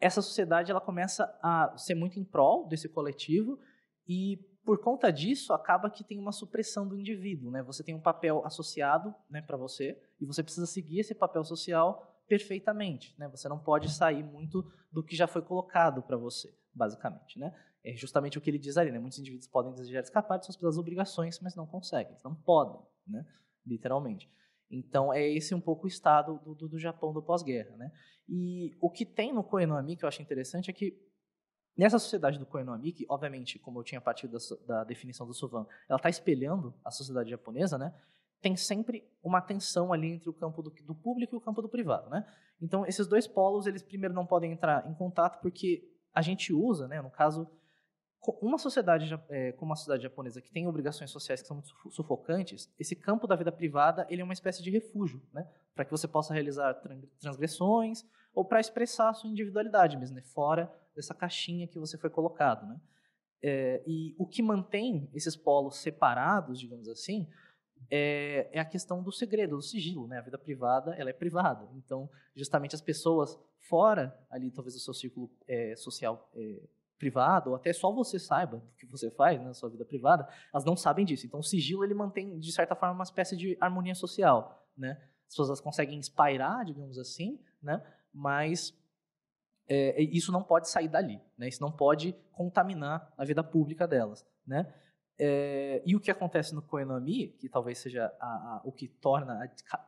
essa sociedade ela começa a ser muito em prol desse coletivo e, por conta disso, acaba que tem uma supressão do indivíduo, né? Você tem um papel associado, né, para você e você precisa seguir esse papel social perfeitamente, né? Você não pode sair muito do que já foi colocado para você, basicamente, né? É justamente o que ele diz ali, né? Muitos indivíduos podem desejar escapar de suas obrigações, mas não conseguem, eles não podem, né? Literalmente. Então, é esse um pouco o estado do Japão do pós-guerra, né? E o que tem no Koe no Ami, que eu acho interessante, é que nessa sociedade do Koe no Ami, que, obviamente, como eu tinha partido da definição do Suvan, ela está espelhando a sociedade japonesa, né? Tem sempre uma tensão ali entre o campo do público e o campo do privado, né? Então, esses dois polos, eles primeiro não podem entrar em contato porque a gente usa, né, no caso, uma sociedade como a sociedade japonesa, que tem obrigações sociais que são muito sufocantes, esse campo da vida privada, ele é uma espécie de refúgio, né, para que você possa realizar transgressões ou para expressar a sua individualidade mesmo, né, fora dessa caixinha que você foi colocado, né. E o que mantém esses polos separados, digamos assim, é a questão do segredo, do sigilo, né? A vida privada, ela é privada. Então, justamente as pessoas fora ali, talvez do seu círculo social privado, ou até só você saiba do que você faz na sua vida privada, elas não sabem disso. Então, o sigilo, ele mantém, de certa forma, uma espécie de harmonia social, né? As pessoas conseguem espairar, digamos assim, né? Mas isso não pode sair dali, né? Isso não pode contaminar a vida pública delas, né? E o que acontece no Koe no Ami, que talvez seja o que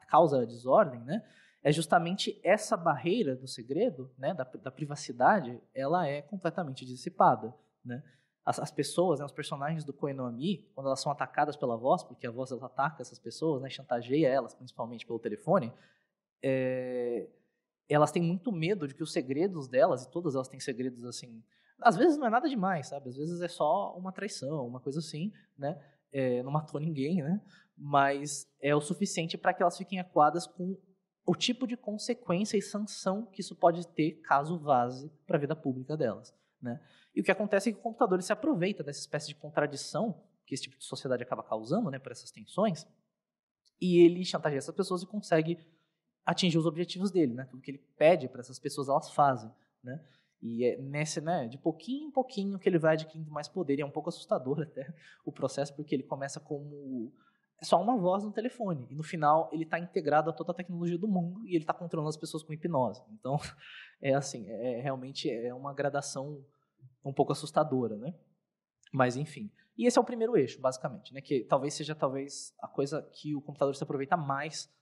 causa a desordem, né, é justamente essa barreira do segredo, né, da privacidade, ela é completamente dissipada, né? As pessoas, né, os personagens do Koe no Ami, quando elas são atacadas pela voz, porque a voz ela ataca essas pessoas, né, chantageia elas, principalmente pelo telefone, elas têm muito medo de que os segredos delas, e todas elas têm segredos assim, às vezes não é nada demais, sabe? Às vezes é só uma traição, uma coisa assim, né? Não matou ninguém, né? Mas é o suficiente para que elas fiquem acuadas com o tipo de consequência e sanção que isso pode ter caso vaze para a vida pública delas, né? E o que acontece é que o computador se aproveita dessa espécie de contradição que esse tipo de sociedade acaba causando, né? Por essas tensões, e ele chantageia essas pessoas e consegue atingir os objetivos dele, né? Tudo que ele pede para essas pessoas, elas fazem, né? E é nesse, né, de pouquinho em pouquinho que ele vai adquirindo mais poder, e é um pouco assustador até o processo, porque ele começa como só uma voz no telefone, e no final ele está integrado a toda a tecnologia do mundo, e ele está controlando as pessoas com hipnose. Então, assim, realmente é uma gradação um pouco assustadora, né? Mas, enfim. E esse é o primeiro eixo, basicamente, né, que talvez seja a coisa que o computador se aproveita mais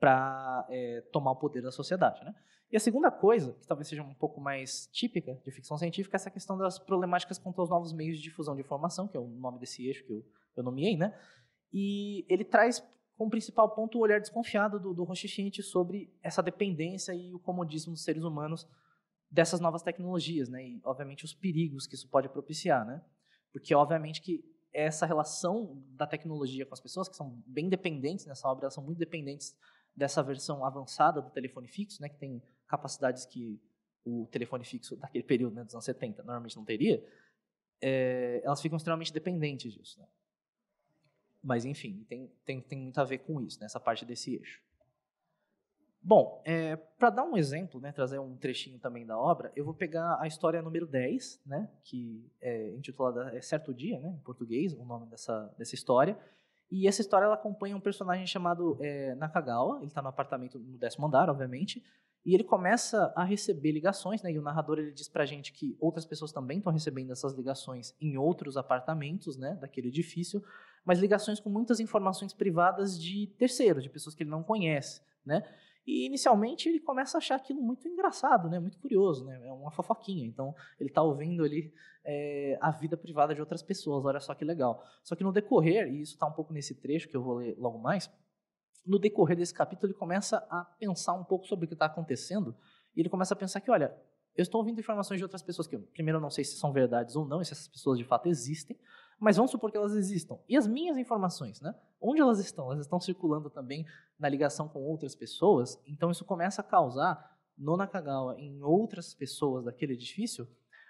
para tomar o poder da sociedade, né? E a segunda coisa, que talvez seja um pouco mais típica de ficção científica, é essa questão das problemáticas quanto aos novos meios de difusão de informação, que é o nome desse eixo que eu nomeei, né? E ele traz como principal ponto o olhar desconfiado do Roshi Shinichi sobre essa dependência e o comodismo dos seres humanos dessas novas tecnologias, né? E, obviamente, os perigos que isso pode propiciar, né? Porque, obviamente, que essa relação da tecnologia com as pessoas, que são bem dependentes nessa obra, elas são muito dependentes dessa versão avançada do telefone fixo, né, que tem capacidades que o telefone fixo daquele período, né, dos anos 70, normalmente não teria, elas ficam extremamente dependentes disso, né? Mas, enfim, tem muito a ver com isso, né, essa parte desse eixo. Bom, para dar um exemplo, né, trazer um trechinho também da obra, eu vou pegar a história número 10, né, que é intitulada Certo Dia, né, em português, o nome dessa história. E essa história ela acompanha um personagem chamado Nakagawa. Ele está no apartamento no 10º andar, obviamente, e ele começa a receber ligações, né? E o narrador ele diz para a gente que outras pessoas também estão recebendo essas ligações em outros apartamentos, né, daquele edifício, mas ligações com muitas informações privadas de terceiros, de pessoas que ele não conhece, né? E inicialmente ele começa a achar aquilo muito engraçado, né? Muito curioso, né? É uma fofoquinha. Então ele está ouvindo ali a vida privada de outras pessoas. Olha só que legal. Só que no decorrer, e isso está um pouco nesse trecho que eu vou ler logo mais, no decorrer desse capítulo ele começa a pensar um pouco sobre o que está acontecendo, e ele começa a pensar que, olha, eu estou ouvindo informações de outras pessoas que, primeiro, eu não sei se são verdades ou não, e se essas pessoas de fato existem, mas vamos supor que elas existam. E as minhas informações, né? Onde elas estão? Elas estão circulando também na ligação com outras pessoas, então isso começa a causar no Nakagawa, em outras pessoas daquele edifício,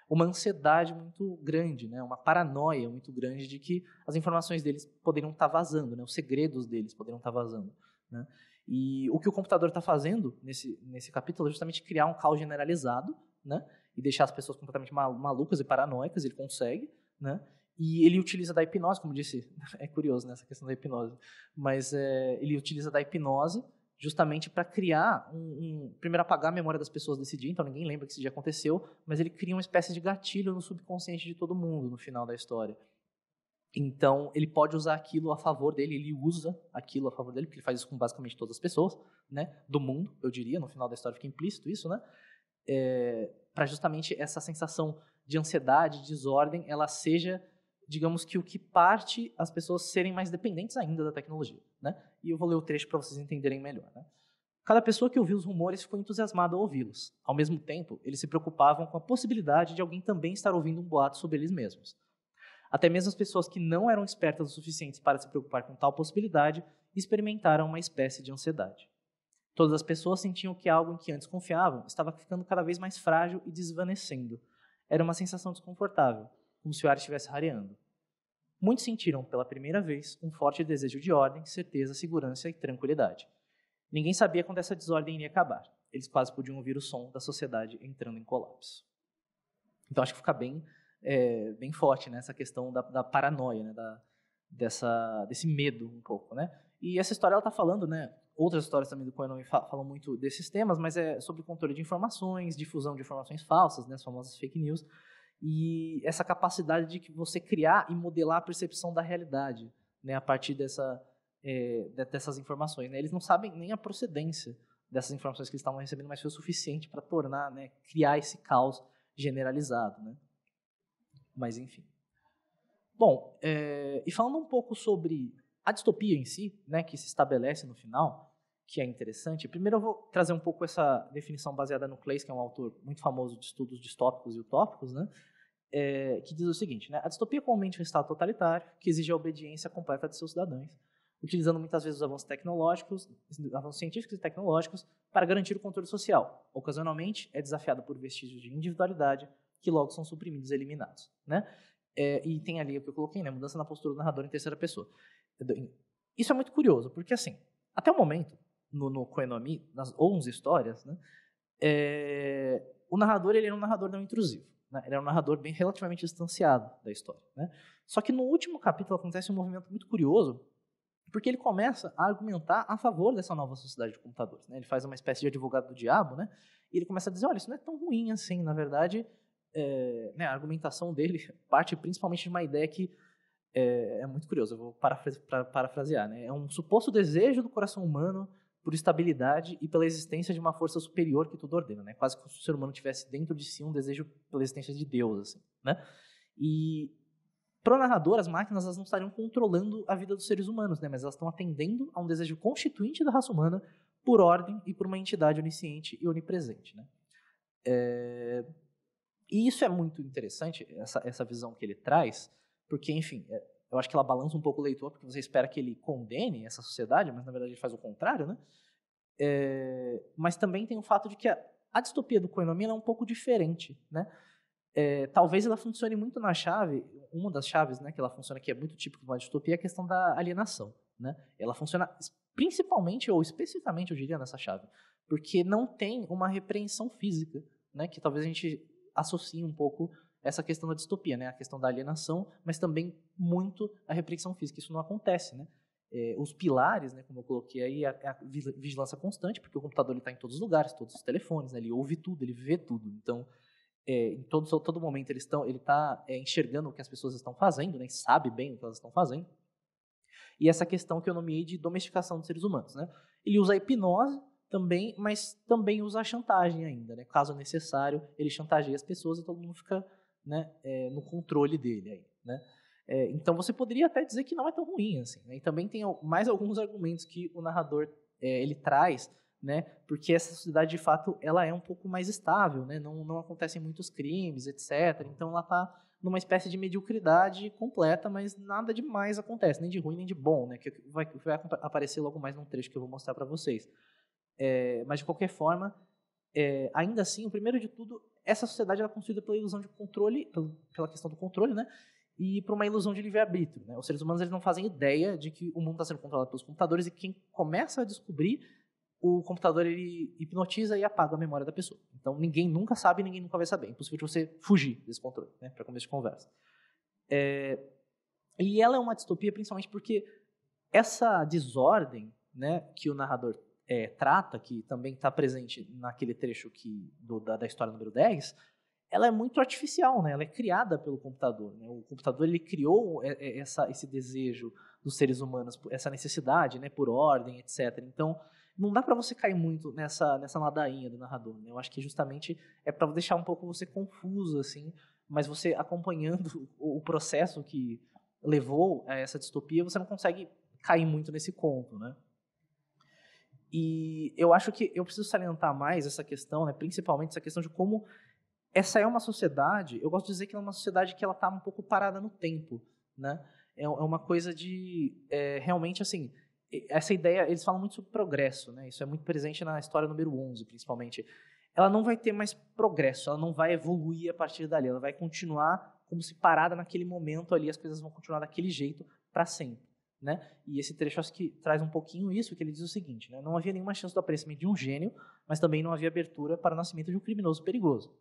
uma ansiedade muito grande, né? Uma paranoia muito grande de que as informações deles poderiam estar vazando, né? Os segredos deles poderiam estar vazando, né? E o que o computador está fazendo nesse capítulo é justamente criar um caos generalizado, né? E deixar as pessoas completamente malucas e paranoicas. Ele consegue, né? E ele utiliza da hipnose, como disse, é curioso, né, essa questão da hipnose, mas ele utiliza da hipnose justamente para criar primeiro apagar a memória das pessoas desse dia, então ninguém lembra que esse dia aconteceu, mas ele cria uma espécie de gatilho no subconsciente de todo mundo no final da história. Então, ele pode usar aquilo a favor dele, ele usa aquilo a favor dele, porque ele faz isso com basicamente todas as pessoas, né, do mundo, eu diria, no final da história fica implícito isso, né, para justamente essa sensação de ansiedade, de desordem, ela seja, digamos que o que parte as pessoas serem mais dependentes ainda da tecnologia, né, e eu vou ler o trecho para vocês entenderem melhor, né. Cada pessoa que ouviu os rumores ficou entusiasmada ao ouvi-los. Ao mesmo tempo, eles se preocupavam com a possibilidade de alguém também estar ouvindo um boato sobre eles mesmos. Até mesmo as pessoas que não eram espertas o suficiente para se preocupar com tal possibilidade experimentaram uma espécie de ansiedade. Todas as pessoas sentiam que algo em que antes confiavam estava ficando cada vez mais frágil e desvanecendo. Era uma sensação desconfortável, como se o ar estivesse rareando. Muitos sentiram, pela primeira vez, um forte desejo de ordem, certeza, segurança e tranquilidade. Ninguém sabia quando essa desordem iria acabar. Eles quase podiam ouvir o som da sociedade entrando em colapso. Então, acho que fica bem forte, né, essa questão da paranoia, né, desse medo um pouco, né? E essa história ela está falando, né, outras histórias também do Koinomi falam muito desses temas, mas é sobre controle de informações, difusão de informações falsas, né, as famosas fake news, e essa capacidade de que você criar e modelar a percepção da realidade, né, a partir dessas informações, né? Eles não sabem nem a procedência dessas informações que eles estavam recebendo, mas foi o suficiente para tornar, né, criar esse caos generalizado, né? Mas, enfim. Bom, e falando um pouco sobre a distopia em si, né, que se estabelece no final, que é interessante, primeiro eu vou trazer um pouco essa definição baseada no Claes, que é um autor muito famoso de estudos distópicos e utópicos, né, que diz o seguinte, né, a distopia comumente é um estado totalitário que exige a obediência completa de seus cidadãos, utilizando muitas vezes os avanços tecnológicos, avanços científicos e tecnológicos para garantir o controle social. Ocasionalmente, é desafiado por vestígios de individualidade que logo são suprimidos e eliminados, né? E tem ali o que eu coloquei, né? Mudança na postura do narrador em terceira pessoa. Isso é muito curioso, porque assim, até o momento, no Koinomi, nas 11 histórias, né, o narrador ele era um narrador não intrusivo, né? Ele era um narrador bem relativamente distanciado da história, né? Só que no último capítulo acontece um movimento muito curioso, porque ele começa a argumentar a favor dessa nova sociedade de computadores, né? Ele faz uma espécie de advogado do diabo, né? E ele começa a dizer, olha, isso não é tão ruim assim, na verdade, né, a argumentação dele parte principalmente de uma ideia que é muito curiosa, eu vou parafrasear, né? É um suposto desejo do coração humano por estabilidade e pela existência de uma força superior que tudo ordena, né? Quase que o ser humano tivesse dentro de si um desejo pela existência de Deus, assim, né? E para o narrador, as máquinas elas não estariam controlando a vida dos seres humanos, né? Mas elas estão atendendo a um desejo constituinte da raça humana por ordem e por uma entidade onisciente e onipresente, né? E isso é muito interessante, essa visão que ele traz, porque, enfim, eu acho que ela balança um pouco o leitor, porque você espera que ele condene essa sociedade, mas na verdade ele faz o contrário, né? Mas também tem o fato de que a distopia do Koinomi é um pouco diferente, né? Talvez ela funcione muito na chave, uma das chaves, né, que ela funciona, que é muito típico de uma distopia, é a questão da alienação, né? Ela funciona principalmente ou especificamente, eu diria, nessa chave, porque não tem uma repreensão física, né, que talvez a gente associe um pouco essa questão da distopia, né, a questão da alienação, mas também muito a repreensão física. Isso não acontece, né? Os pilares, né, como eu coloquei aí, a vigilância constante, porque o computador está em todos os lugares, todos os telefones, né, ele ouve tudo, ele vê tudo, então em todo momento ele está enxergando o que as pessoas estão fazendo, né, sabe bem o que elas estão fazendo. E essa questão que eu nomeei de domesticação dos seres humanos, né? Ele usa a hipnose também, mas também usa a chantagem ainda, né? Caso necessário, ele chantageia as pessoas e todo mundo fica, né, no controle dele aí, né? Então você poderia até dizer que não é tão ruim assim, né? E também tem mais alguns argumentos que o narrador ele traz, né? Porque essa sociedade de fato ela é um pouco mais estável, né? Não acontecem muitos crimes, etc. Então ela está numa espécie de mediocridade completa, mas nada demais acontece, nem de ruim nem de bom, né? Que vai aparecer logo mais num trecho que eu vou mostrar para vocês. Mas de qualquer forma, ainda assim, o primeiro de tudo, essa sociedade ela é construída pela ilusão de controle, pela questão do controle, né? E por uma ilusão de livre-arbítrio, né? Os seres humanos eles não fazem ideia de que o mundo está sendo controlado pelos computadores, e quem começa a descobrir, o computador ele hipnotiza e apaga a memória da pessoa. Então ninguém nunca sabe, ninguém nunca vai saber. É impossível de você fugir desse controle, né? Para começo de conversa. E ela é uma distopia principalmente porque essa desordem, né, que o narrador trata, que também está presente naquele trecho da história número 10, ela é muito artificial, né? Ela é criada pelo computador, né? O computador ele criou esse desejo dos seres humanos, essa necessidade, né, por ordem, etc. Então, não dá para você cair muito nessa ladainha do narrador, né? Eu acho que justamente é para deixar um pouco você confuso, assim, mas você acompanhando o processo que levou a essa distopia, você não consegue cair muito nesse conto, né? E eu acho que eu preciso salientar mais essa questão, né? Principalmente essa questão de como essa é uma sociedade, eu gosto de dizer que é uma sociedade que ela está um pouco parada no tempo, né? É uma coisa de, realmente, assim, essa ideia, eles falam muito sobre progresso, né? Isso é muito presente na história número 11, principalmente. Ela não vai ter mais progresso, ela não vai evoluir a partir dali, ela vai continuar como se parada naquele momento ali, as coisas vão continuar daquele jeito para sempre, né? E esse trecho acho que traz um pouquinho isso, que ele diz o seguinte, né? Não havia nenhuma chance do aparecimento de um gênio, mas também não havia abertura para o nascimento de um criminoso perigoso.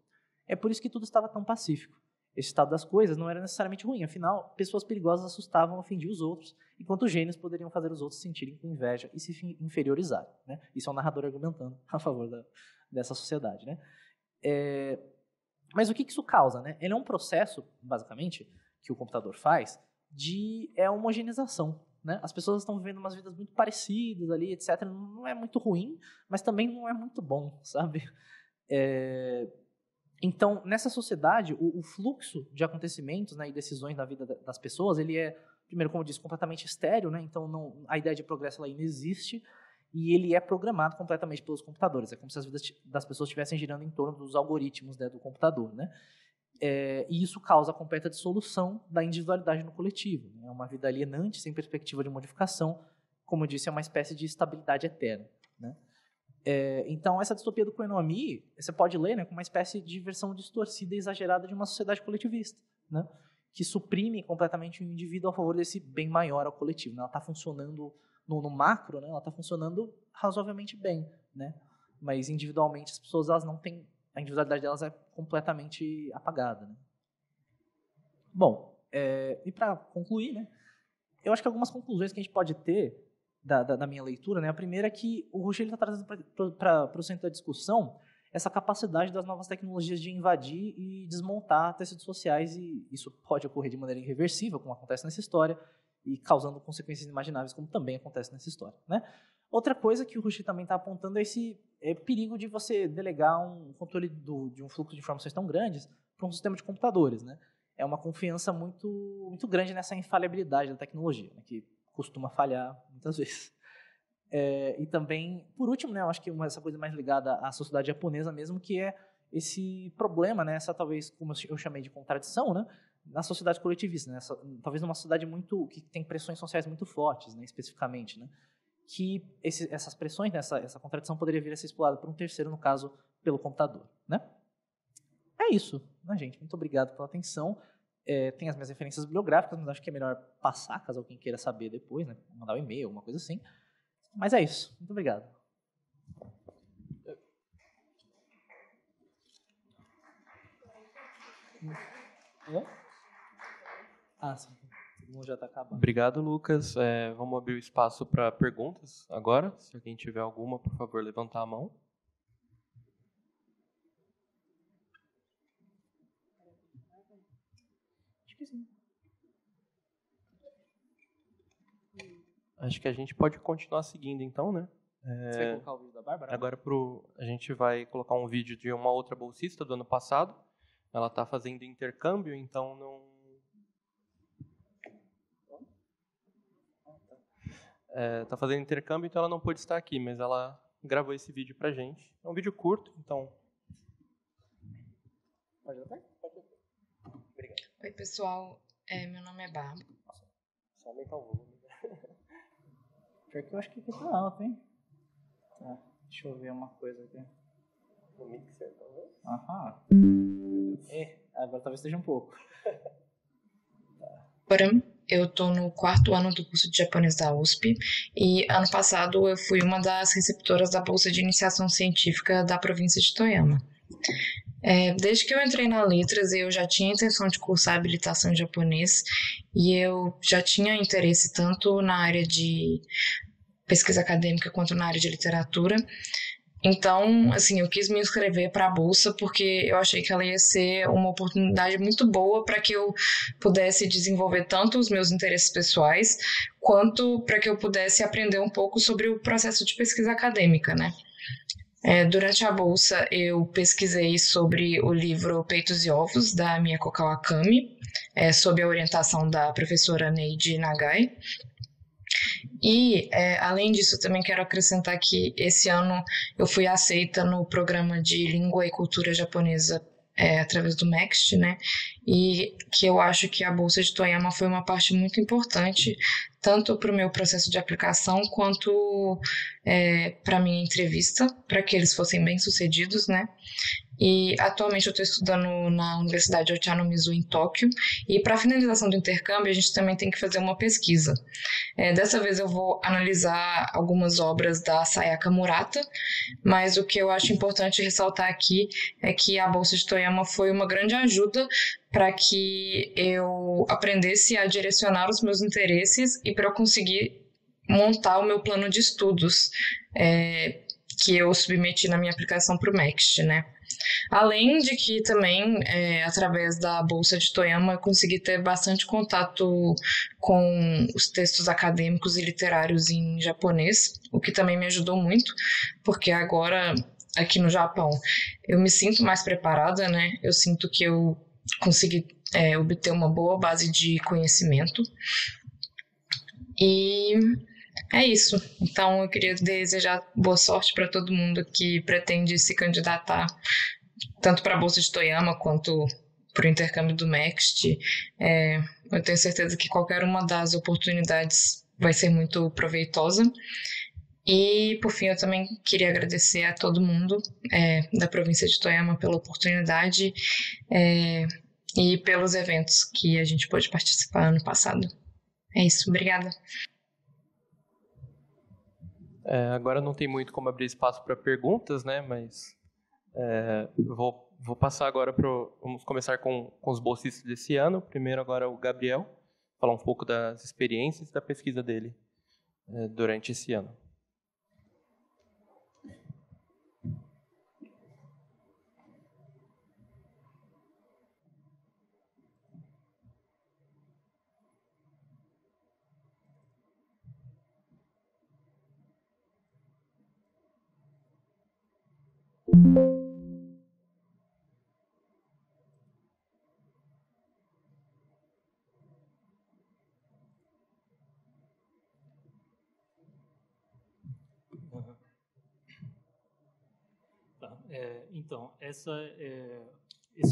É por isso que tudo estava tão pacífico. Esse estado das coisas não era necessariamente ruim, afinal, pessoas perigosas assustavam e ofendiam os outros, enquanto gênios poderiam fazer os outros se sentirem com inveja e se inferiorizarem, né? Isso é um narrador argumentando a favor dessa sociedade, né? Mas o que isso causa, né? Ele é um processo, basicamente, que o computador faz de homogeneização, né? As pessoas estão vivendo umas vidas muito parecidas ali, etc. Não é muito ruim, mas também não é muito bom, sabe? Então, nessa sociedade, o fluxo de acontecimentos, né, e decisões na vida das pessoas, ele é, primeiro, como eu disse, completamente estéril, né? Então a ideia de progresso ela não existe, e ele é programado completamente pelos computadores. É como se as vidas das pessoas estivessem girando em torno dos algoritmos, né, do computador, né? E isso causa a completa dissolução da individualidade no coletivo, né? É uma vida alienante, sem perspectiva de modificação. Como eu disse, é uma espécie de estabilidade eterna, né? Então, essa distopia do Koinomi, você pode ler, né, como uma espécie de versão distorcida e exagerada de uma sociedade coletivista, né, que suprime completamente o indivíduo a favor desse bem maior ao coletivo, né? Ela está funcionando no macro, né, ela está funcionando razoavelmente bem, né, mas individualmente as pessoas elas não têm, a individualidade delas é completamente apagada, né? Bom, e para concluir, né, eu acho que algumas conclusões que a gente pode ter da minha leitura, né? A primeira é que o Rush está trazendo para o centro da discussão essa capacidade das novas tecnologias de invadir e desmontar tecidos sociais, e isso pode ocorrer de maneira irreversível, como acontece nessa história, e causando consequências inimagináveis, como também acontece nessa história, né? Outra coisa que o Rush também está apontando é esse perigo de você delegar um controle de um fluxo de informações tão grandes para um sistema de computadores, né? É uma confiança muito, muito grande nessa infalibilidade da tecnologia, né, que costuma falhar muitas vezes. E também, por último, né, eu acho que essa coisa mais ligada à sociedade japonesa mesmo, que é esse problema, né, essa talvez, como eu chamei de contradição, né, na sociedade coletivista, né, talvez numa sociedade que tem pressões sociais muito fortes, né, especificamente, né, que essas pressões, né, essa contradição poderia vir a ser explorada por um terceiro, no caso, pelo computador, né? É isso, né, gente? Muito obrigado pela atenção. Tem as minhas referências bibliográficas, mas acho que é melhor passar, caso alguém queira saber depois, né? Mandar um e-mail, alguma coisa assim. Mas é isso. Muito obrigado. Sim. Todo mundo já está acabando. Obrigado, Lucas. Vamos abrir o espaço para perguntas agora. Se alguém tiver alguma, por favor, levantar a mão. Acho que a gente pode continuar seguindo, então, né? Você vai colocar o vídeo da Bárbara? Agora a gente vai colocar um vídeo de uma outra bolsista do ano passado. Ela está fazendo intercâmbio, então não... Está fazendo intercâmbio, então ela não pôde estar aqui, mas ela gravou esse vídeo pra gente. É um vídeo curto, então... Pode botar? Obrigado. Oi, pessoal. Meu nome é Bárbara. Só aumentar o volume. Pior que eu acho que aqui tá alto, hein? Tá, deixa eu ver uma coisa aqui. O mixer, talvez? Aham. Agora talvez esteja um pouco. Agora, eu estou no 4º ano do curso de japonês da USP e ano passado eu fui uma das receptoras da Bolsa de Iniciação Científica da província de Toyama. Desde que eu entrei na Letras, eu já tinha intenção de cursar habilitação em japonês e eu já tinha interesse tanto na área de pesquisa acadêmica quanto na área de literatura. Então, assim, eu quis me inscrever para a bolsa porque eu achei que ela ia ser uma oportunidade muito boa para que eu pudesse desenvolver tanto os meus interesses pessoais, quanto para que eu pudesse aprender um pouco sobre o processo de pesquisa acadêmica, né? Durante a bolsa, eu pesquisei sobre o livro Peitos e Ovos, da Miyako Kawakami, sob a orientação da professora Neide Nagai. E, além disso, também quero acrescentar que esse ano eu fui aceita no programa de Língua e Cultura Japonesa através do MEXT, né? E que eu acho que a Bolsa de Toyama foi uma parte muito importante, tanto para o meu processo de aplicação, quanto para a minha entrevista, para que eles fossem bem-sucedidos, né? E atualmente eu estou estudando na Universidade Ochanomizu em Tóquio, e para a finalização do intercâmbio a gente também tem que fazer uma pesquisa. Dessa vez eu vou analisar algumas obras da Sayaka Murata, mas o que eu acho importante ressaltar aqui é que a Bolsa de Toyama foi uma grande ajuda para que eu aprendesse a direcionar os meus interesses e para eu conseguir montar o meu plano de estudos que eu submeti na minha aplicação para o MEXT, né? Além de que também, através da Bolsa de Toyama, eu consegui ter bastante contato com os textos acadêmicos e literários em japonês, o que também me ajudou muito, porque agora, aqui no Japão, eu me sinto mais preparada, né? Eu sinto que eu consegui obter uma boa base de conhecimento. E é isso. Então, eu queria desejar boa sorte para todo mundo que pretende se candidatar tanto para a Bolsa de Toyama quanto para o intercâmbio do MEXT. Eu tenho certeza que qualquer uma das oportunidades vai ser muito proveitosa. E, por fim, eu também queria agradecer a todo mundo da província de Toyama pela oportunidade e pelos eventos que a gente pôde participar ano passado. É isso. Obrigada. Agora não tem muito como abrir espaço para perguntas, né? Mas vou passar agora vamos começar com os bolsistas desse ano. Primeiro agora o Gabriel, falar um pouco das experiências da pesquisa dele durante esse ano. Então, esse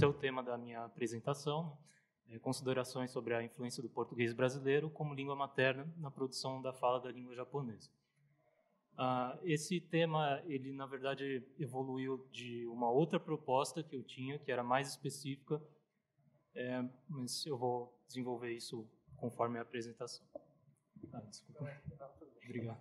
é o tema da minha apresentação, considerações sobre a influência do português brasileiro como língua materna na produção da fala da língua japonesa. Esse tema, ele na verdade evoluiu de uma outra proposta que eu tinha, que era mais específica, mas eu vou desenvolver isso conforme a apresentação. Desculpa. Obrigado.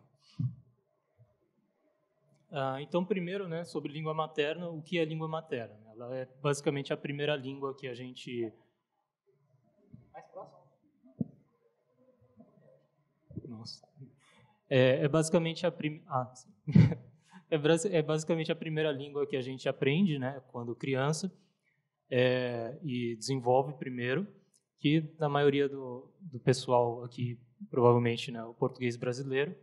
Então, primeiro, né, sobre língua materna, o que é língua materna? Ela é basicamente a primeira língua que a gente... Mais próximo? Nossa. É basicamente é basicamente a primeira língua que a gente aprende, né, quando criança, e desenvolve primeiro, que na maioria do pessoal aqui, provavelmente, né, o português brasileiro.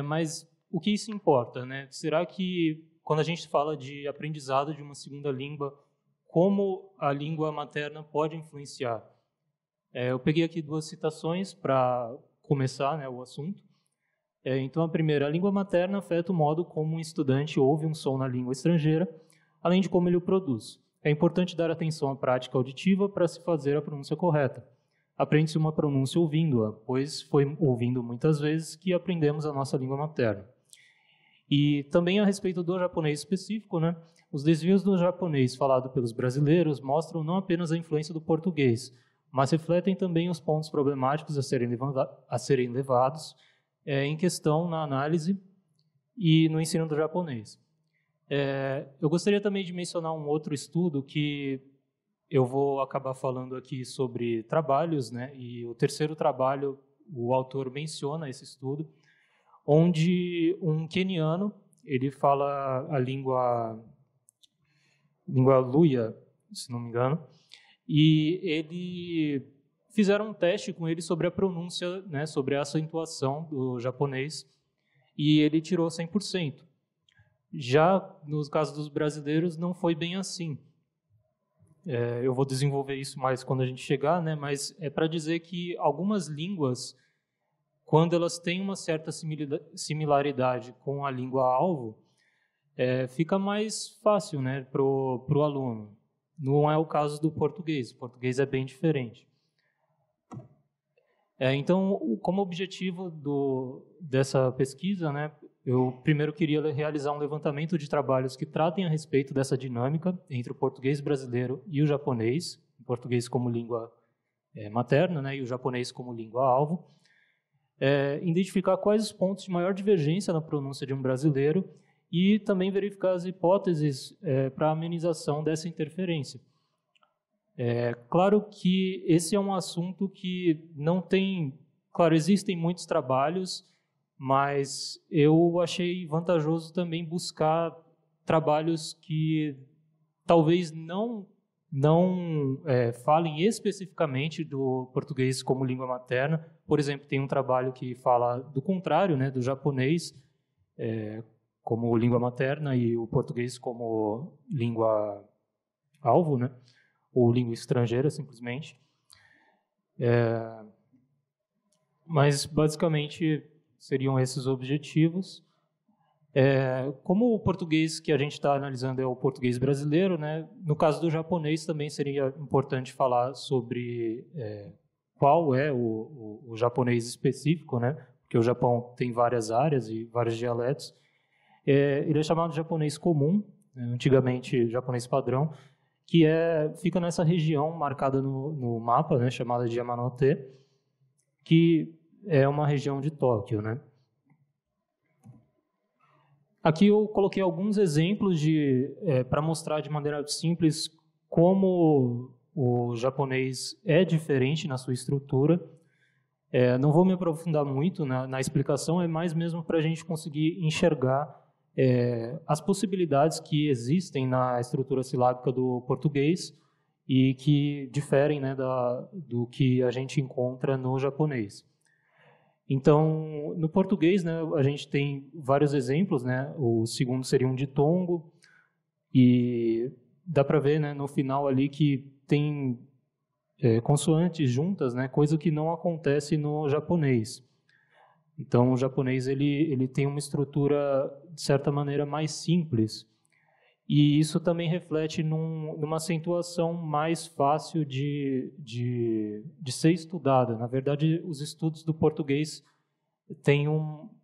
Mas o que isso importa, né? Será que, quando a gente fala de aprendizado de uma segunda língua, como a língua materna pode influenciar? Eu peguei aqui duas citações para começar, né, o assunto. Então, a primeira, a língua materna afeta o modo como um estudante ouve um som na língua estrangeira, além de como ele o produz. É importante dar atenção à prática auditiva para se fazer a pronúncia correta. Aprende-se uma pronúncia ouvindo-a, pois foi ouvindo muitas vezes que aprendemos a nossa língua materna. E também a respeito do japonês específico, né? Os desvios do japonês falado pelos brasileiros mostram não apenas a influência do português, mas refletem também os pontos problemáticos a serem levados em questão na análise e no ensino do japonês. Eu gostaria também de mencionar um outro estudo que eu vou acabar falando aqui sobre trabalhos, né? E o terceiro trabalho, o autor menciona esse estudo, onde um queniano, ele fala a língua Luya, se não me engano, e ele fizeram um teste com ele sobre a pronúncia, né, sobre a acentuação do japonês, e ele tirou 100%. Já no caso dos brasileiros, não foi bem assim. Eu vou desenvolver isso mais quando a gente chegar, né, mas é para dizer que algumas línguas, quando elas têm uma certa similaridade com a língua-alvo, fica mais fácil, né, para o aluno. Não é o caso do português. O português é bem diferente. Então, como objetivo dessa pesquisa, né, eu primeiro queria realizar um levantamento de trabalhos que tratem a respeito dessa dinâmica entre o português brasileiro e o japonês, o português como língua materna, né, e o japonês como língua-alvo. Identificar quais os pontos de maior divergência na pronúncia de um brasileiro e também verificar as hipóteses para a amenização dessa interferência. Claro que esse é um assunto que não tem... Claro, existem muitos trabalhos, mas eu achei vantajoso também buscar trabalhos que talvez não falem especificamente do português como língua materna. Por exemplo, tem um trabalho que fala do contrário, né, do japonês como língua materna e o português como língua alvo, né, ou língua estrangeira, simplesmente. Mas, basicamente, seriam esses objetivos. Como o português que a gente está analisando é o português brasileiro, né, no caso do japonês também seria importante falar sobre qual é o japonês específico, né, porque o Japão tem várias áreas e vários dialetos. Ele é chamado de japonês comum, né, antigamente japonês padrão, que fica nessa região marcada no mapa, né, chamada de Yamanote, que é uma região de Tóquio, né. Aqui eu coloquei alguns exemplos para mostrar de maneira simples como o japonês é diferente na sua estrutura. Não vou me aprofundar muito na explicação, é mais mesmo para a gente conseguir enxergar as possibilidades que existem na estrutura silábica do português e que diferem, né, do que a gente encontra no japonês. Então, no português, né, a gente tem vários exemplos, né? O segundo seria um ditongo, e dá para ver, né, no final ali que tem consoantes juntas, né, coisa que não acontece no japonês. Então, o japonês ele tem uma estrutura, de certa maneira, mais simples, e isso também reflete numa acentuação mais fácil de ser estudada. Na verdade, os estudos do português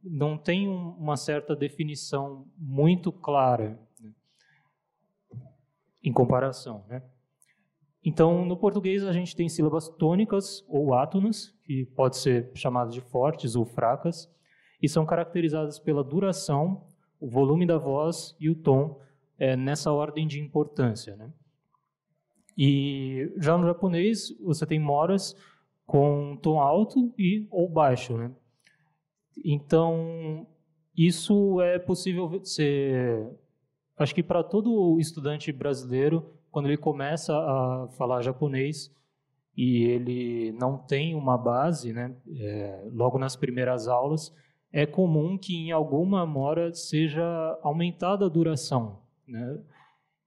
não têm uma certa definição muito clara, né, em comparação, né? Então, no português, a gente tem sílabas tônicas ou átonas, que pode ser chamadas de fortes ou fracas, e são caracterizadas pela duração, o volume da voz e o tom, nessa ordem de importância, né? E já no japonês, você tem moras com tom alto ou baixo, né? Então, isso é possível ser... Acho que para todo estudante brasileiro, quando ele começa a falar japonês e ele não tem uma base, né, logo nas primeiras aulas, é comum que em alguma mora seja aumentada a duração, né?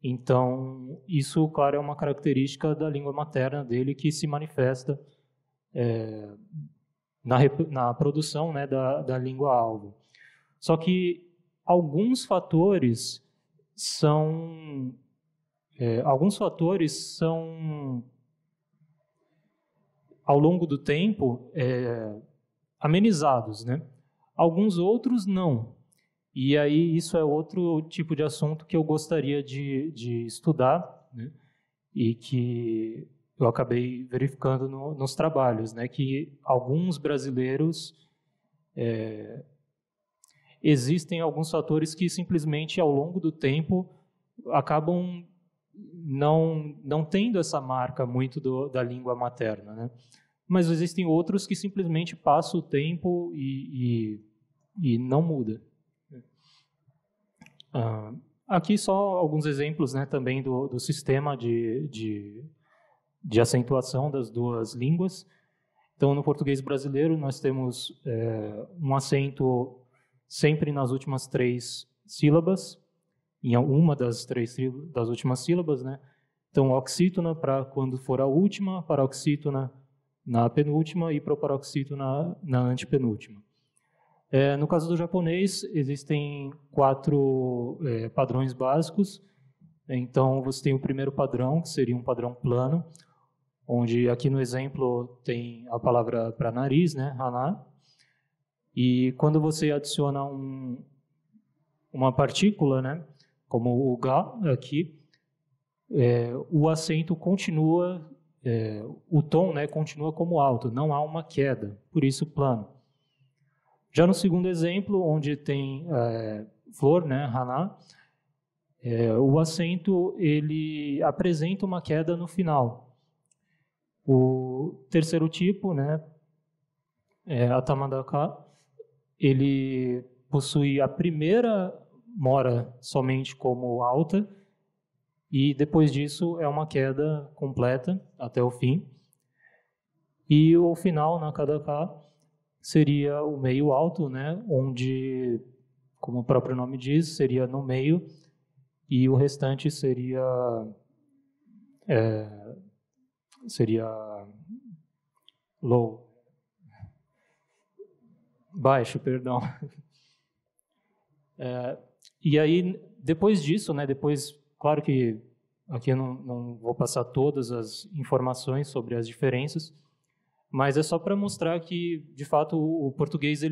Então, isso, claro, é uma característica da língua materna dele que se manifesta na produção, né, da língua-alvo. Só que alguns fatores são ao longo do tempo amenizados, né? Alguns outros não. E aí isso é outro tipo de assunto que eu gostaria de estudar, né? E que eu acabei verificando nos trabalhos, né? Que alguns brasileiros existem alguns fatores que simplesmente ao longo do tempo acabam não tendo essa marca muito da língua materna, né? Mas existem outros que simplesmente passam o tempo e e não muda. Aqui só alguns exemplos, né, também do sistema de acentuação das duas línguas. Então, no português brasileiro, nós temos um acento sempre nas últimas 3 sílabas, em uma das últimas sílabas, né? Então, oxítona para quando for a última, paroxítona na penúltima e proparoxítona na antepenúltima. No caso do japonês, existem 4 padrões básicos. Então, você tem o primeiro padrão, que seria um padrão plano, onde aqui no exemplo tem a palavra para nariz, né, hana. E quando você adiciona uma partícula, né, como o ga aqui, o acento continua, o tom, né, continua como alto, não há uma queda, por isso plano. Já no segundo exemplo, onde tem flor, né, hana, o acento ele apresenta uma queda no final. O terceiro tipo, né, a tamadaka, ele possui a primeira mora somente como alta e depois disso é uma queda completa até o fim. E o final, na kadaka, seria o meio alto, né, onde, como o próprio nome diz, seria no meio e o restante seria low, baixo, perdão. E aí, depois disso, né, claro que aqui eu não vou passar todas as informações sobre as diferenças, mas é só para mostrar que, de fato, o português,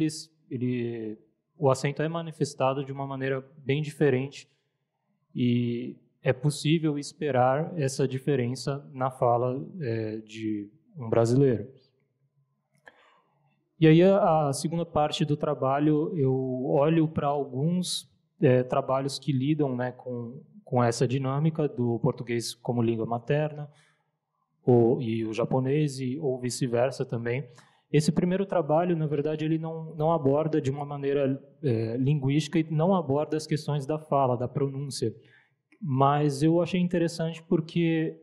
o acento é manifestado de uma maneira bem diferente e é possível esperar essa diferença na fala de um brasileiro. E aí, a segunda parte do trabalho, eu olho para alguns trabalhos que lidam, né, com essa dinâmica do português como língua materna, e o japonês, ou vice-versa também. Esse primeiro trabalho, na verdade, ele não aborda de uma maneira linguística e não aborda as questões da fala, da pronúncia. Mas eu achei interessante porque,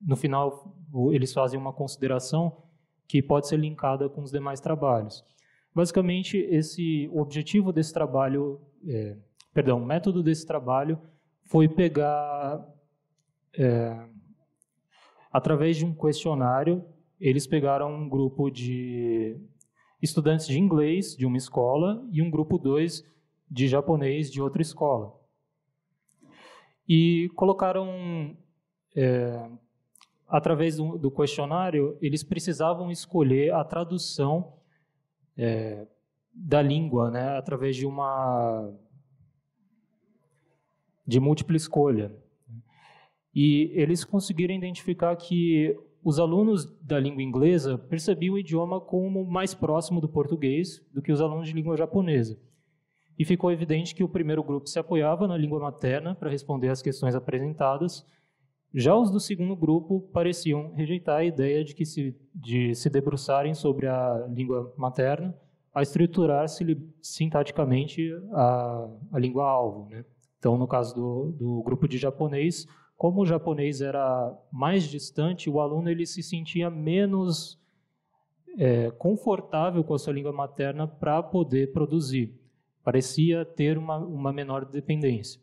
no final, eles fazem uma consideração que pode ser linkada com os demais trabalhos. Basicamente, o objetivo desse trabalho, o método desse trabalho foi pegar, através de um questionário, eles pegaram um grupo de estudantes de inglês de uma escola e um grupo 2 de japonês de outra escola. E colocaram, através do questionário, eles precisavam escolher a tradução da língua, né, através de múltipla escolha. E eles conseguiram identificar que os alunos da língua inglesa percebiam o idioma como mais próximo do português do que os alunos de língua japonesa. E ficou evidente que o primeiro grupo se apoiava na língua materna para responder às questões apresentadas. Já os do segundo grupo pareciam rejeitar a ideia de se debruçarem sobre a língua materna, a estruturar sintaticamente a língua-alvo, né? Então, no caso do grupo de japonês, como o japonês era mais distante, o aluno ele se sentia menos confortável com a sua língua materna para poder produzir. Parecia ter uma menor dependência.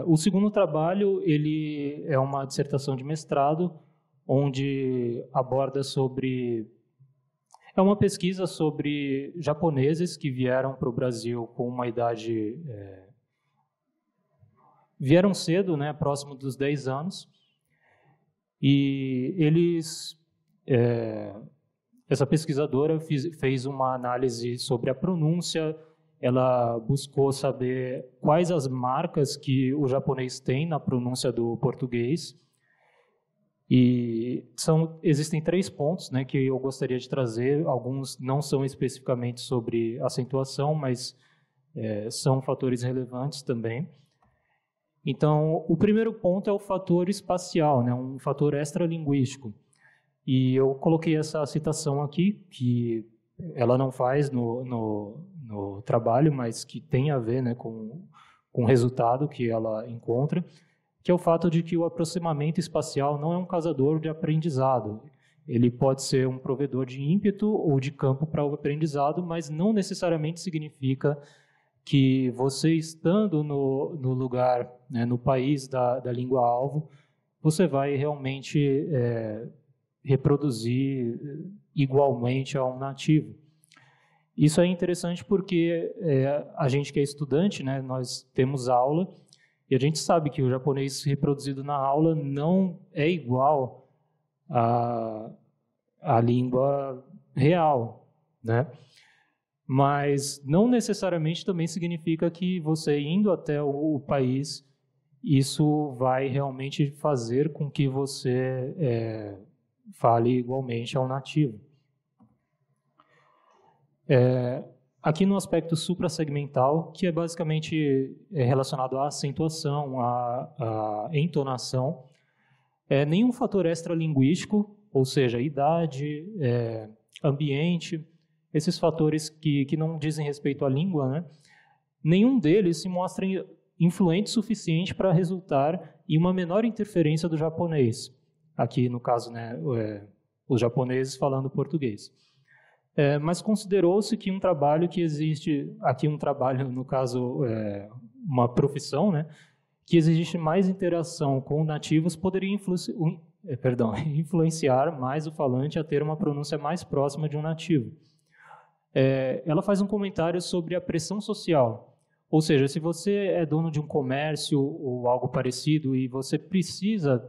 O segundo trabalho ele é uma dissertação de mestrado, onde aborda é uma pesquisa sobre japoneses que vieram para o Brasil com uma idade... vieram cedo, né, próximo dos 10 anos, e eles... essa pesquisadora fez uma análise sobre a pronúncia, ela buscou saber quais as marcas que o japonês tem na pronúncia do português. E existem 3 pontos, né, que eu gostaria de trazer. Alguns não são especificamente sobre acentuação, mas são fatores relevantes também. Então, o primeiro ponto é o fator espacial, né, um fator extralinguístico. E eu coloquei essa citação aqui, que ela não faz no trabalho, mas que tem a ver, né, com o resultado que ela encontra, que é o fato de que o aproximamento espacial não é um causador de aprendizado. Ele pode ser um provedor de ímpeto ou de campo para o aprendizado, mas não necessariamente significa que você, estando no lugar, né, no país da língua-alvo, você vai realmente reproduzir igualmente a um nativo. Isso é interessante porque a gente que é estudante, né, nós temos aula, e a gente sabe que o japonês reproduzido na aula não é igual à língua real, né? Mas não necessariamente também significa que você indo até o país, isso vai realmente fazer com que você fale igualmente ao nativo. Aqui no aspecto suprassegmental, que é basicamente relacionado à acentuação, à entonação, nenhum fator extralinguístico, ou seja, idade, ambiente, esses fatores que não dizem respeito à língua, né? Nenhum deles se mostra influente o suficiente para resultar em uma menor interferência do japonês. Aqui, no caso, né, os japoneses falando português. Mas considerou-se que um trabalho que existe, aqui um trabalho, no caso, uma profissão, né, que existe mais interação com nativos, poderia influenciar mais o falante a ter uma pronúncia mais próxima de um nativo. Ela faz um comentário sobre a pressão social, ou seja, se você é dono de um comércio ou algo parecido e você precisa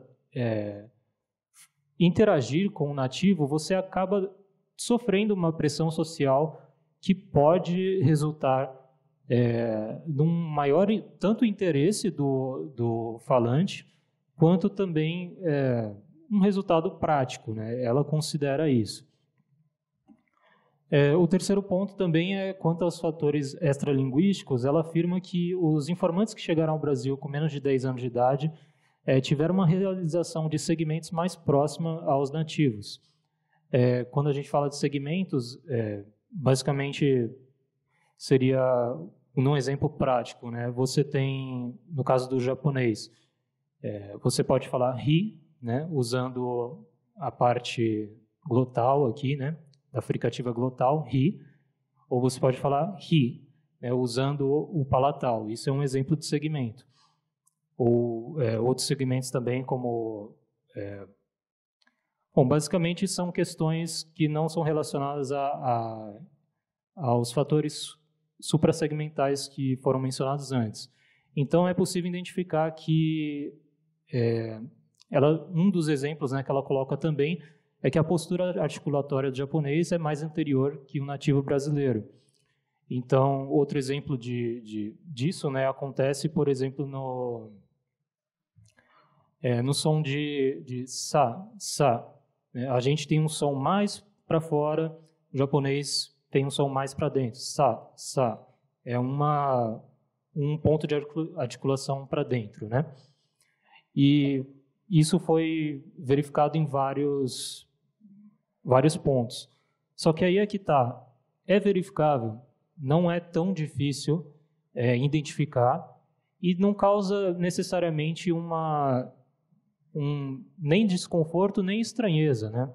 interagir com o nativo, você acaba sofrendo uma pressão social que pode resultar num maior tanto interesse do falante, quanto também um resultado prático, né? Ela considera isso. O terceiro ponto também é quanto aos fatores extralinguísticos. Ela afirma que os informantes que chegaram ao Brasil com menos de 10 anos de idade tiveram uma realização de segmentos mais próxima aos nativos. Quando a gente fala de segmentos, basicamente seria, num exemplo prático, né? Você tem, no caso do japonês, você pode falar hi, né? Usando a parte glotal aqui, né? Da fricativa glotal, hi, ou você pode falar hi, né? Usando o palatal. Isso é um exemplo de segmento. Ou outros segmentos também, como... Bom, basicamente são questões que não são relacionadas aos fatores suprassegmentais que foram mencionados antes. Então, é possível identificar que um dos exemplos, né, que ela coloca também é que a postura articulatória do japonês é mais anterior que o nativo brasileiro. Então, outro exemplo disso, né, acontece, por exemplo, no som de sa, sa. A gente tem um som mais para fora, o japonês tem um som mais para dentro, sa, sa. É um ponto de articulação para dentro, né? E isso foi verificado em vários pontos. Só que aí é que está. É verificável, não é tão difícil identificar e não causa necessariamente nem desconforto, nem estranheza, né?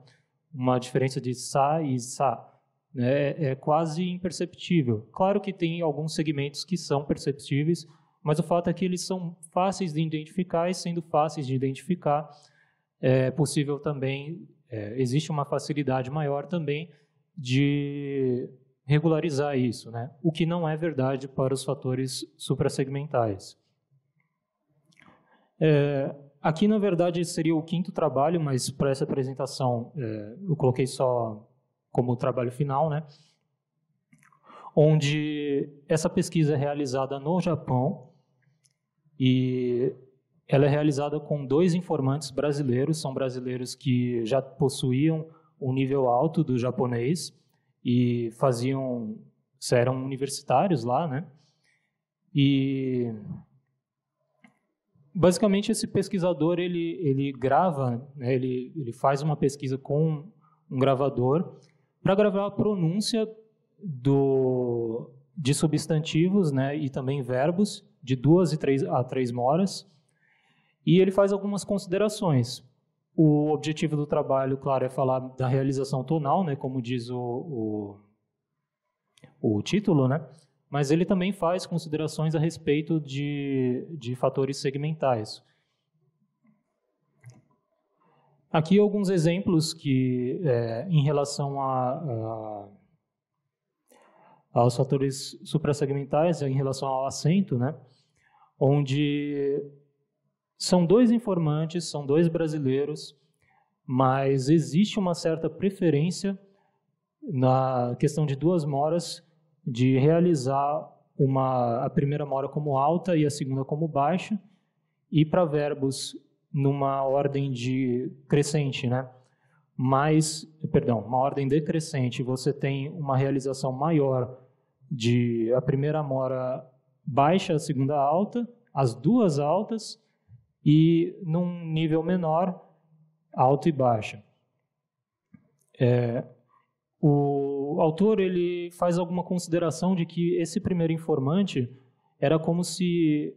Uma diferença de sa e sa, né? É quase imperceptível. Claro que tem alguns segmentos que são perceptíveis, mas o fato é que eles são fáceis de identificar, e sendo fáceis de identificar, é possível também, existe uma facilidade maior também de regularizar isso, né? O que não é verdade para os fatores suprassegmentais. Aqui, na verdade, seria o quinto trabalho, mas para essa apresentação eu coloquei só como trabalho final, né? Onde essa pesquisa é realizada no Japão e ela é realizada com 2 informantes brasileiros, são brasileiros que já possuíam um nível alto do japonês e eram universitários lá, né? E basicamente, esse pesquisador, ele grava, né, ele faz uma pesquisa com um gravador para gravar a pronúncia de substantivos, né, e também verbos de 2 a 3 moras, e ele faz algumas considerações. O objetivo do trabalho, claro, é falar da realização tonal, né, como diz o título, né, mas ele também faz considerações a respeito de fatores segmentais. Aqui alguns exemplos que, em relação aos fatores suprassegmentais, em relação ao acento, né, onde são 2 informantes, são 2 brasileiros, mas existe uma certa preferência na questão de 2 moras de realizar a primeira mora como alta e a segunda como baixa, e para verbos numa ordem crescente, né? Uma ordem decrescente, você tem uma realização maior de a primeira mora baixa, a segunda alta, as 2 altas, e num nível menor, alta e baixa. O autor ele faz alguma consideração de que esse primeiro informante era como se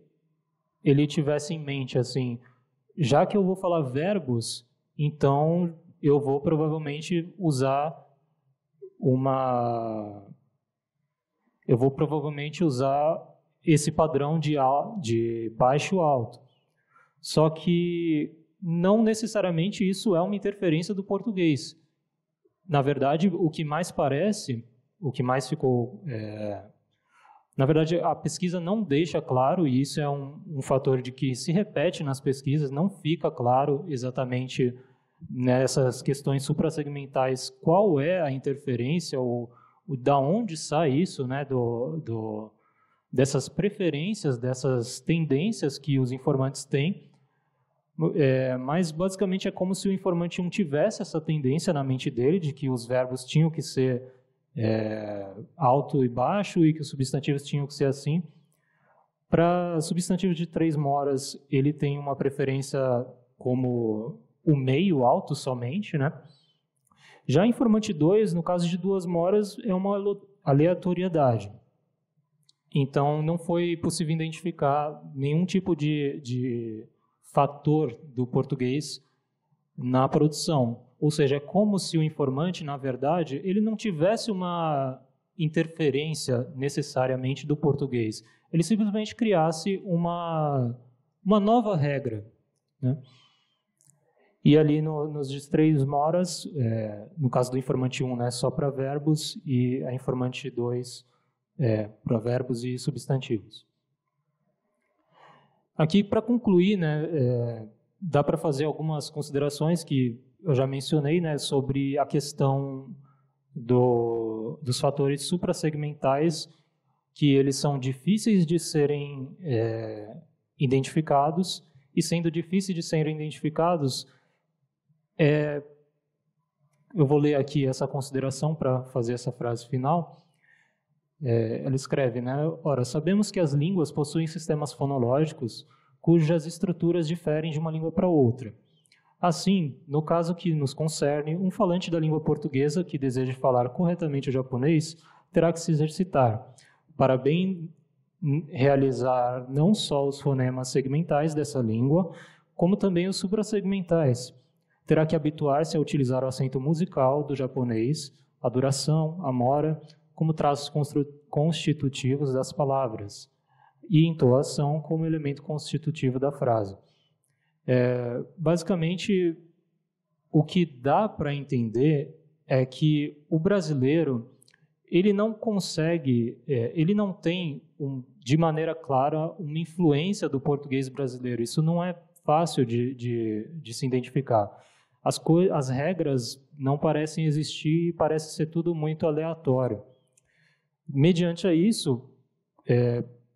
ele tivesse em mente, assim, já que eu vou falar verbos, então eu vou provavelmente usar esse padrão de baixo alto. Só que não necessariamente isso é uma interferência do português. Na verdade, o que mais ficou... na verdade, a pesquisa não deixa claro, e isso é um fator de que se repete nas pesquisas, não fica claro exatamente nessas questões suprassegmentais qual é a interferência, ou da onde sai isso, né, dessas preferências, dessas tendências que os informantes têm. Mas basicamente é como se o informante não tivesse essa tendência na mente dele de que os verbos tinham que ser alto e baixo e que os substantivos tinham que ser assim. Para substantivos de 3 moras, ele tem uma preferência como o meio alto somente, né? Já informante 2, no caso de 2 moras, é uma aleatoriedade. Então, não foi possível identificar nenhum tipo de fator do português na produção. Ou seja, é como se o informante, na verdade, ele não tivesse uma interferência necessariamente do português. Ele simplesmente criasse uma nova regra, né? E ali nos de 3 moras, no caso do informante 1, né, só para verbos, e a informante 2 para verbos e substantivos. Aqui, para concluir, né, dá para fazer algumas considerações que eu já mencionei, né, sobre a questão dos fatores suprassegmentais, que eles são difíceis de serem identificados, e sendo difíceis de serem identificados, eu vou ler aqui essa consideração para fazer essa frase final. Ela escreve, né? Ora, sabemos que as línguas possuem sistemas fonológicos cujas estruturas diferem de uma língua para outra. Assim, no caso que nos concerne, um falante da língua portuguesa que deseja falar corretamente o japonês terá que se exercitar para bem realizar não só os fonemas segmentais dessa língua, como também os suprassegmentais. Terá que habituar-se a utilizar o acento musical do japonês, a duração, a mora, como traços constitutivos das palavras, e entoação como elemento constitutivo da frase. Basicamente, o que dá para entender é que o brasileiro ele não consegue, ele não tem, de maneira clara, uma influência do português brasileiro. Isso não é fácil de se identificar. As regras não parecem existir e parece ser tudo muito aleatório. Mediante a isso,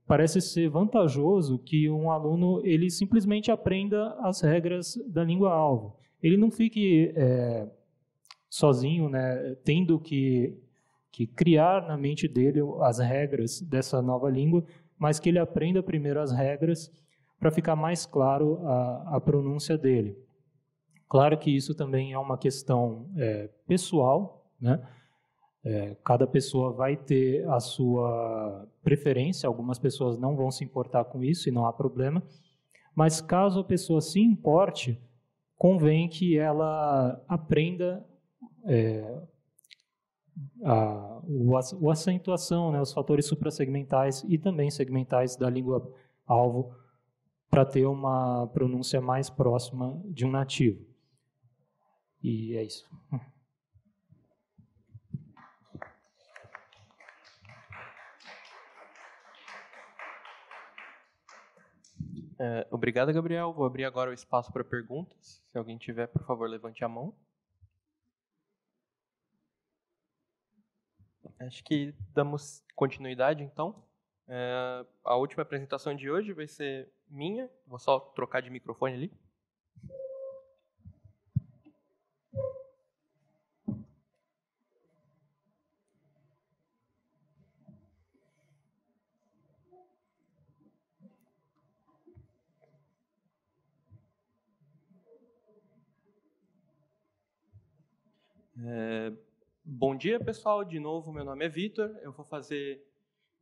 parece ser vantajoso que um aluno ele simplesmente aprenda as regras da língua-alvo. Ele não fique sozinho, né, tendo que criar na mente dele as regras dessa nova língua, mas que ele aprenda primeiro as regras para ficar mais claro a pronúncia dele. Claro que isso também é uma questão pessoal, né? Cada pessoa vai ter a sua preferência, algumas pessoas não vão se importar com isso e não há problema, mas caso a pessoa se importe, convém que ela aprenda a acentuação, né, os fatores suprassegmentais e também segmentais da língua-alvo para ter uma pronúncia mais próxima de um nativo. E é isso. Obrigado, Gabriel. Vou abrir agora o espaço para perguntas. Se alguém tiver, por favor, levante a mão. Acho que damos continuidade, então. A última apresentação de hoje vai ser minha. Vou só trocar de microfone ali. Bom dia, pessoal. De novo, meu nome é Vitor. Eu vou fazer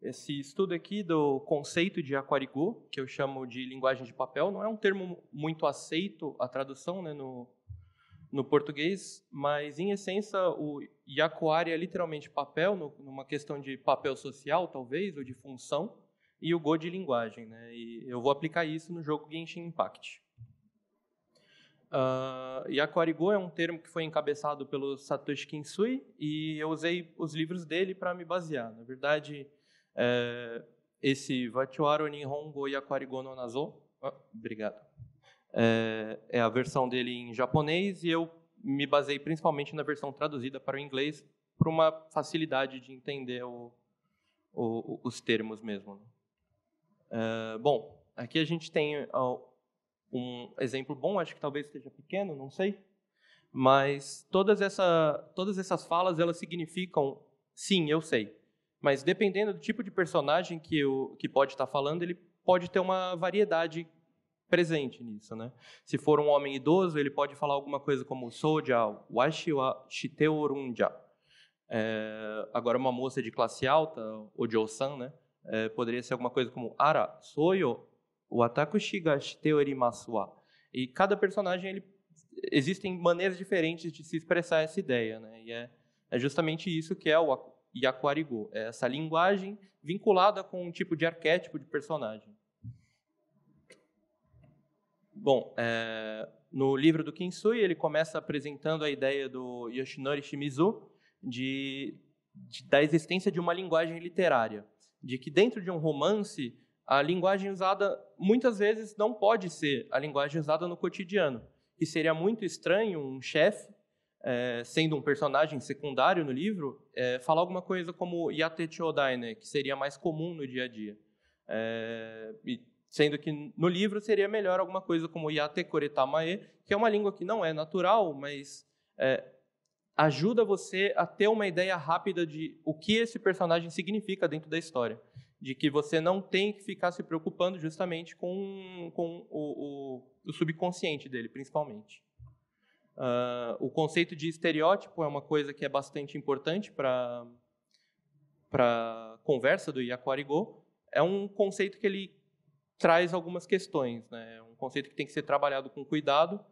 esse estudo aqui do conceito de Aquarigo, que eu chamo de linguagem de papel. Não é um termo muito aceito a tradução, né, no português, mas, em essência, o Yakuari é literalmente papel, numa questão de papel social, talvez, ou de função, e o Go de linguagem, né? E eu vou aplicar isso no jogo Genshin Impact. Yakuari-Go é um termo que foi encabeçado pelo Satoshi Kinsui e eu usei os livros dele para me basear. Na verdade, esse Wachiwaru Nihongo Yakuari-Go no Nazo, obrigado, é a versão dele em japonês e eu me basei principalmente na versão traduzida para o inglês por uma facilidade de entender os termos mesmo. Bom, aqui a gente tem um exemplo bom, acho que talvez esteja pequeno, não sei, mas todas essas falas, elas significam, sim, eu sei, mas dependendo do tipo de personagem que pode estar falando, ele pode ter uma variedade presente nisso, né? Se for um homem idoso, ele pode falar alguma coisa como Soja, Washi wa shiteorunja. Agora, uma moça de classe alta, Ojo-san, né? Poderia ser alguma coisa como Ara, soyo watakushi ga shiteorimasu wa. E cada personagem, existem maneiras diferentes de se expressar essa ideia, né? E é justamente isso que é o Yakuari-Go, é essa linguagem vinculada com um tipo de arquétipo de personagem. Bom, no livro do Kinsui, ele começa apresentando a ideia do Yoshinori Shimizu da existência de uma linguagem literária, de que dentro de um romance, a linguagem usada muitas vezes não pode ser a linguagem usada no cotidiano, que seria muito estranho um chefe, sendo um personagem secundário no livro, falar alguma coisa como yate chodai, né, que seria mais comum no dia a dia. Sendo que no livro seria melhor alguma coisa como yate koretamae, que é uma língua que não é natural, mas ajuda você a ter uma ideia rápida de o que esse personagem significa dentro da história. De que você não tem que ficar se preocupando justamente com o subconsciente dele, principalmente. O conceito de estereótipo é uma coisa que é bastante importante para a conversa do Yakuari-Go. É um conceito que ele traz algumas questões, né? É um conceito que tem que ser trabalhado com cuidado,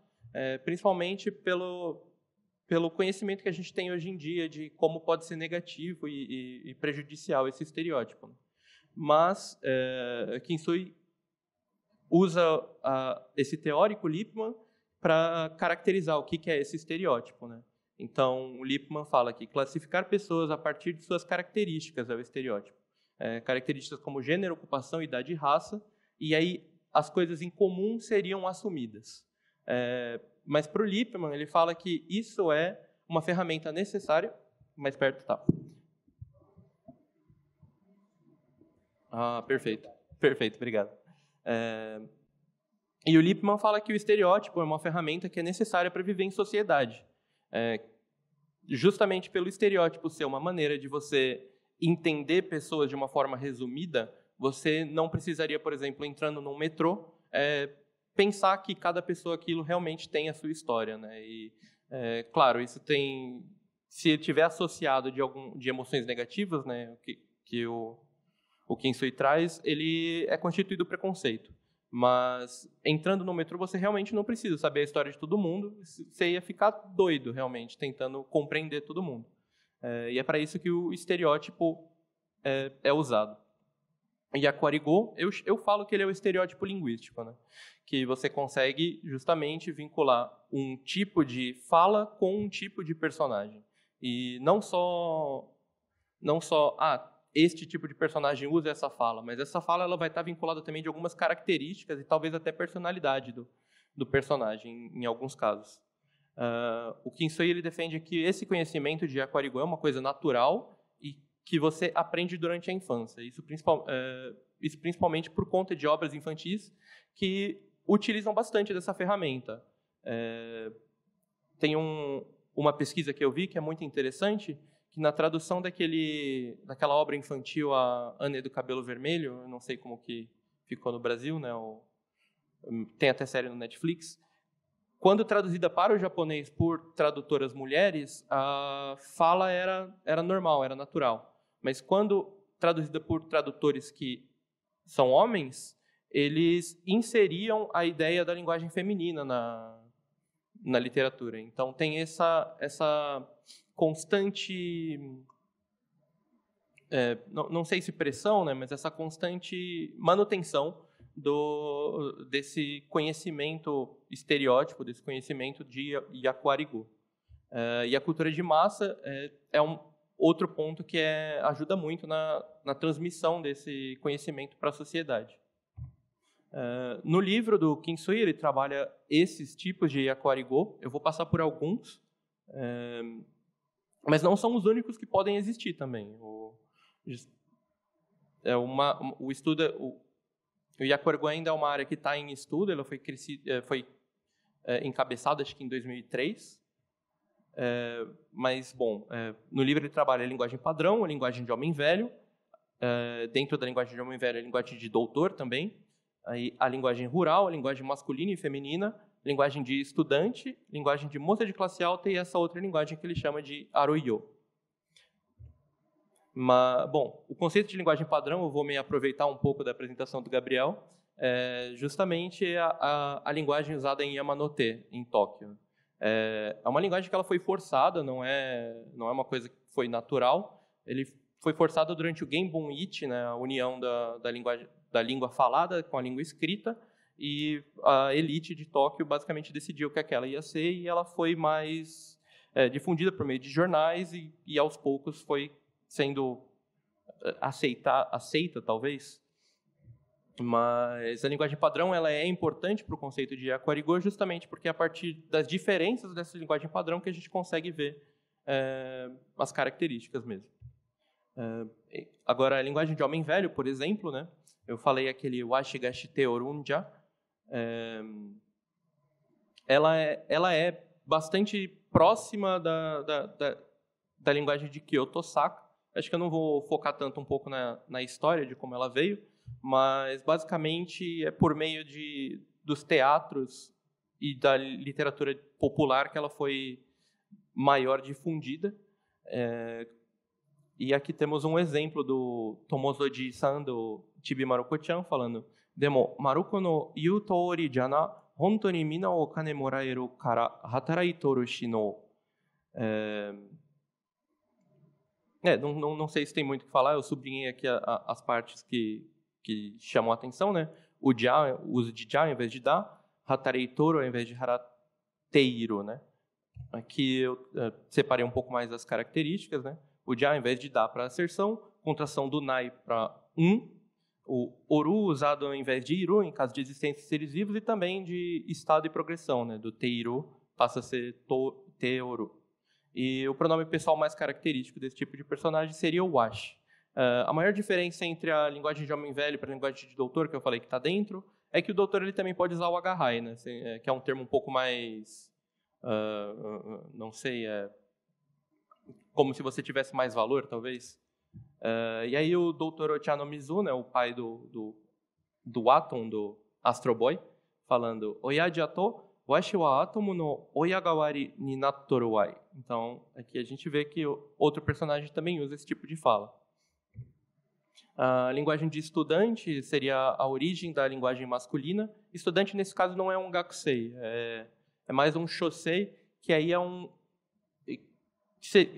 principalmente pelo conhecimento que a gente tem hoje em dia de como pode ser negativo e prejudicial esse estereótipo. Mas Kinsui usa esse teórico Lippmann para caracterizar o que é esse estereótipo, né? Então, o Lippmann fala que classificar pessoas a partir de suas características é o estereótipo. Características como gênero, ocupação, idade e raça, e aí as coisas em comum seriam assumidas. Mas para o Lippmann, ele fala que isso é uma ferramenta necessária. Mais perto, tá. Perfeito. Perfeito, obrigado. E o Lippmann fala que o estereótipo é uma ferramenta que é necessária para viver em sociedade. Justamente pelo estereótipo ser uma maneira de você entender pessoas de uma forma resumida, você não precisaria, por exemplo, entrando num metrô, pensar que cada pessoa aquilo realmente tem a sua história, né? E, claro, isso tem... Se tiver associado de emoções negativas, né, que o Kinsui traz, ele é constituído preconceito. Mas, entrando no metrô, você realmente não precisa saber a história de todo mundo. Você ia ficar doido, realmente, tentando compreender todo mundo. E é para isso que o estereótipo é usado. E a Yaquarigo, eu falo que ele é o estereótipo linguístico, né? Que você consegue justamente vincular um tipo de fala com um tipo de personagem. E não só este tipo de personagem usa essa fala, mas essa fala ela vai estar vinculada também de algumas características e talvez até personalidade do personagem, em alguns casos. O Kinsui ele defende que esse conhecimento de Yaquarigo é uma coisa natural e que você aprende durante a infância. Isso principalmente por conta de obras infantis que utilizam bastante dessa ferramenta. Tem uma pesquisa que eu vi que é muito interessante, que na tradução daquela obra infantil, a Anne do Cabelo Vermelho, eu não sei como que ficou no Brasil, né? Tem até série no Netflix. Quando traduzida para o japonês por tradutoras mulheres, a fala era normal, era natural. Mas quando traduzida por tradutores que são homens, eles inseriam a ideia da linguagem feminina na literatura. Então tem essa constante, não sei se pressão, né, mas essa constante manutenção desse conhecimento estereótipo, desse conhecimento de Yaquarigo. E a cultura de massa é outro ponto que ajuda muito na transmissão desse conhecimento para a sociedade. No livro do Kinsui, ele trabalha esses tipos de Yaquarigo. Eu vou passar por alguns, mas não são os únicos que podem existir também. O Yaquarigo ainda é uma área que está em estudo. Ela foi encabeçada, acho que em 2003. Mas, bom, no livro ele trabalha a linguagem padrão, a linguagem de homem velho. Dentro da linguagem de homem velho, a linguagem de doutor também. Aí, a linguagem rural, a linguagem masculina e feminina, linguagem de estudante, linguagem de moça de classe alta e essa outra linguagem que ele chama de Aroyo. Bom, o conceito de linguagem padrão, eu vou me aproveitar um pouco da apresentação do Gabriel, justamente a linguagem usada em Yamanote, em Tóquio. É uma linguagem que ela foi forçada, não é uma coisa que foi natural. Ele foi forçado durante o Genbun Ichi, né, a união da língua falada com a língua escrita, e a elite de Tóquio basicamente decidiu que aquela ia ser, e ela foi mais difundida por meio de jornais, e aos poucos foi sendo aceita, talvez. Mas a linguagem padrão ela é importante para o conceito de Yaquarigo justamente porque é a partir das diferenças dessa linguagem padrão que a gente consegue ver as características mesmo. Agora, a linguagem de homem velho, por exemplo, né? Eu falei aquele Washigashite Orunja. Ela é bastante próxima da linguagem de Kyoto-Saka. Acho que eu não vou focar tanto um pouco na história de como ela veio, mas basicamente é por meio dos teatros e da literatura popular que ela foi maior difundida. E aqui temos um exemplo do Tomozoji-san, do Chibi Maruko-chan, falando: Demo, Maruko no iu toori jana, honto ni mina o kane moraeru kara hataraiitoru shino. Não sei se tem muito o que falar, eu sublinhei aqui as partes que chamam a atenção, né? O uso de ja ao invés de da, hatareitoru ao invés de harateiro, né? Aqui eu separei um pouco mais as características, né? O ja ao invés de da para asserção, contração do nai para o oru usado ao invés de iru em caso de existência de seres vivos, e também de estado e progressão, né? Do teiru passa a ser teoru. E o pronome pessoal mais característico desse tipo de personagem seria o washi. A maior diferença entre a linguagem de homem velho para a linguagem de doutor, que eu falei que está dentro, é que o doutor ele também pode usar o agahai, né? Que é um termo um pouco mais, não sei, como se você tivesse mais valor, talvez. E aí o doutor Ochanomizu, né, o pai do Atom, do Astro Boy, falando Oyaji ato washi wa atomu no oyagawari ni nattoru wai. Então, aqui a gente vê que outro personagem também usa esse tipo de fala. A linguagem de estudante seria a origem da linguagem masculina. Estudante, nesse caso, não é um gakusei, é mais um shosei, que aí é um...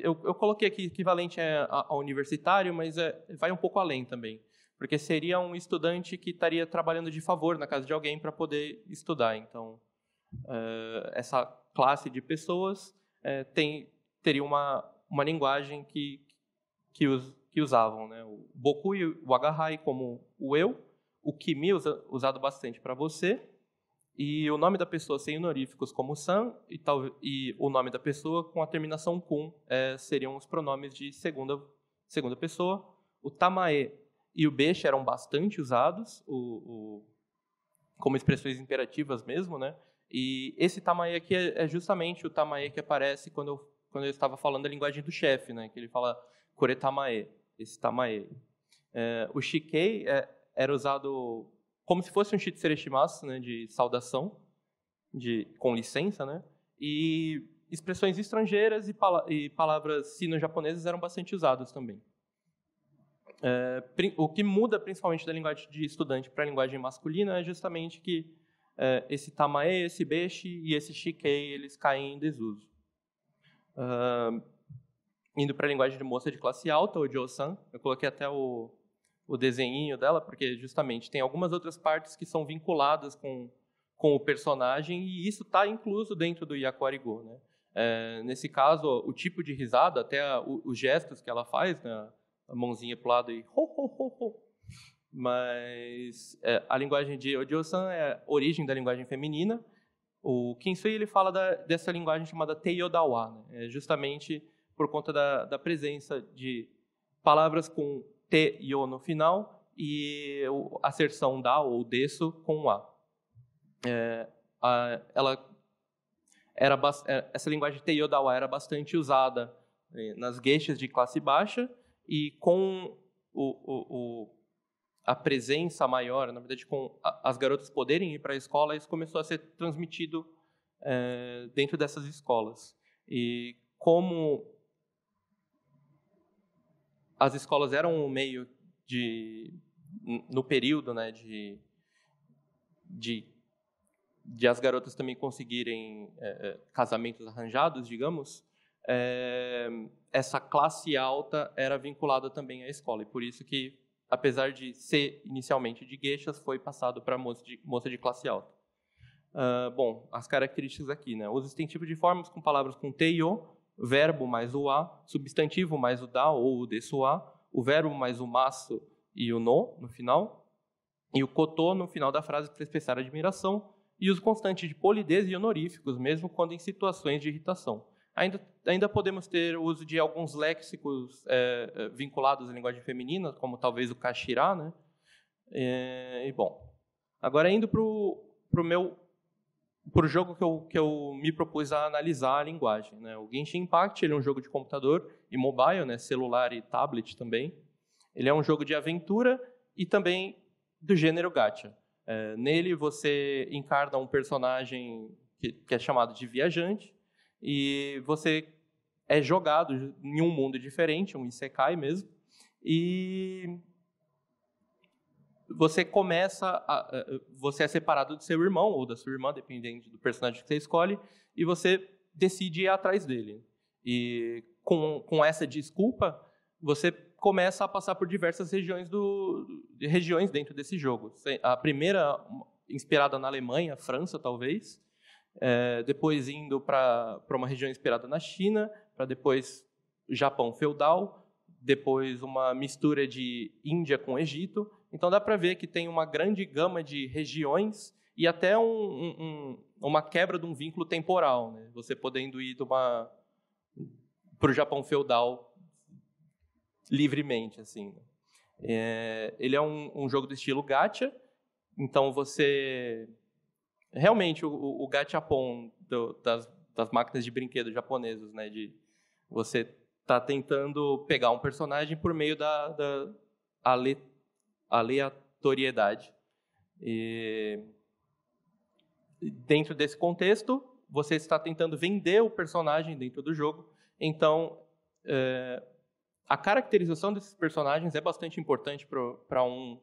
Eu coloquei aqui equivalente a universitário, mas vai um pouco além também. Porque seria um estudante que estaria trabalhando de favor na casa de alguém para poder estudar. Então, essa classe de pessoas teria uma linguagem que usavam, né? O boku e o agahai como o eu, o kimi usado bastante para você, e o nome da pessoa sem honoríficos como san, e o nome da pessoa com a terminação kun seriam os pronomes de segunda pessoa. O tamae e o beshi eram bastante usados como expressões imperativas mesmo, né? E esse tamae aqui é justamente o tamae que aparece quando eu estava falando da linguagem do chefe, né? Que ele fala koretamae, esse tamae. O shikei era usado como se fosse um shitsureshimasu, né? De saudação, com licença, né? E expressões estrangeiras e palavras sino-japonesas eram bastante usadas também. O que muda principalmente da linguagem de estudante para a linguagem masculina é justamente que esse tamae, esse beshi e esse shikei, eles caem em desuso. Indo para a linguagem de moça de classe alta, o Josan, eu coloquei até o desenhinho dela, porque justamente tem algumas outras partes que são vinculadas com o personagem, e isso está incluso dentro do Yakuarigo, né? Nesse caso, o tipo de risada, até os gestos que ela faz, né? A mãozinha para o lado e ho, ho, ho, ho. Mas a linguagem de Ojo-san é a origem da linguagem feminina. O Kinsui, ele fala dessa linguagem chamada Teiyodawa, né? Justamente por conta da presença de palavras com te e o no final e a aserção da ou desu com a. Essa linguagem Teiyodawa era bastante usada nas geishas de classe baixa, e com a presença maior, na verdade, com as garotas poderem ir para a escola, isso começou a ser transmitido dentro dessas escolas. E como as escolas eram um meio no período, né, de as garotas também conseguirem casamentos arranjados, digamos, essa classe alta era vinculada também à escola, e por isso que, apesar de ser inicialmente de geishas, foi passado para moça de classe alta. Bom, as características aqui, né? Os extensivos de formas com palavras com te e o, verbo mais o a, substantivo mais o da ou o desu a, o verbo mais o masu e o no final, e o koto no final da frase para expressar admiração, e os constantes de polidez e honoríficos, mesmo quando em situações de irritação. Ainda podemos ter o uso de alguns léxicos vinculados à linguagem feminina, como talvez o kashira, né? Bom, agora indo para o jogo que eu me propus a analisar a linguagem, né? O Genshin Impact, ele é um jogo de computador e mobile, né? Celular e tablet também. Ele é um jogo de aventura e também do gênero gacha. Nele você encarna um personagem que é chamado de viajante, e você é jogado em um mundo diferente, um isekai mesmo, e você você é separado do seu irmão ou da sua irmã, dependendo do personagem que você escolhe, e você decide ir atrás dele. E com essa desculpa, você começa a passar por diversas regiões dentro desse jogo. A primeira, inspirada na Alemanha, França, talvez, depois indo para uma região inspirada na China, para depois Japão feudal, depois uma mistura de Índia com Egito. Então dá para ver que tem uma grande gama de regiões e até uma quebra de um vínculo temporal, né? Você podendo ir para o Japão feudal livremente, assim. Ele é um jogo do estilo gacha, então você... Realmente, o gachapon das máquinas de brinquedo japonesas, né? De você tá tentando pegar um personagem por meio da aleatoriedade. dentro desse contexto, você está tentando vender o personagem dentro do jogo. Então, a caracterização desses personagens é bastante importante para um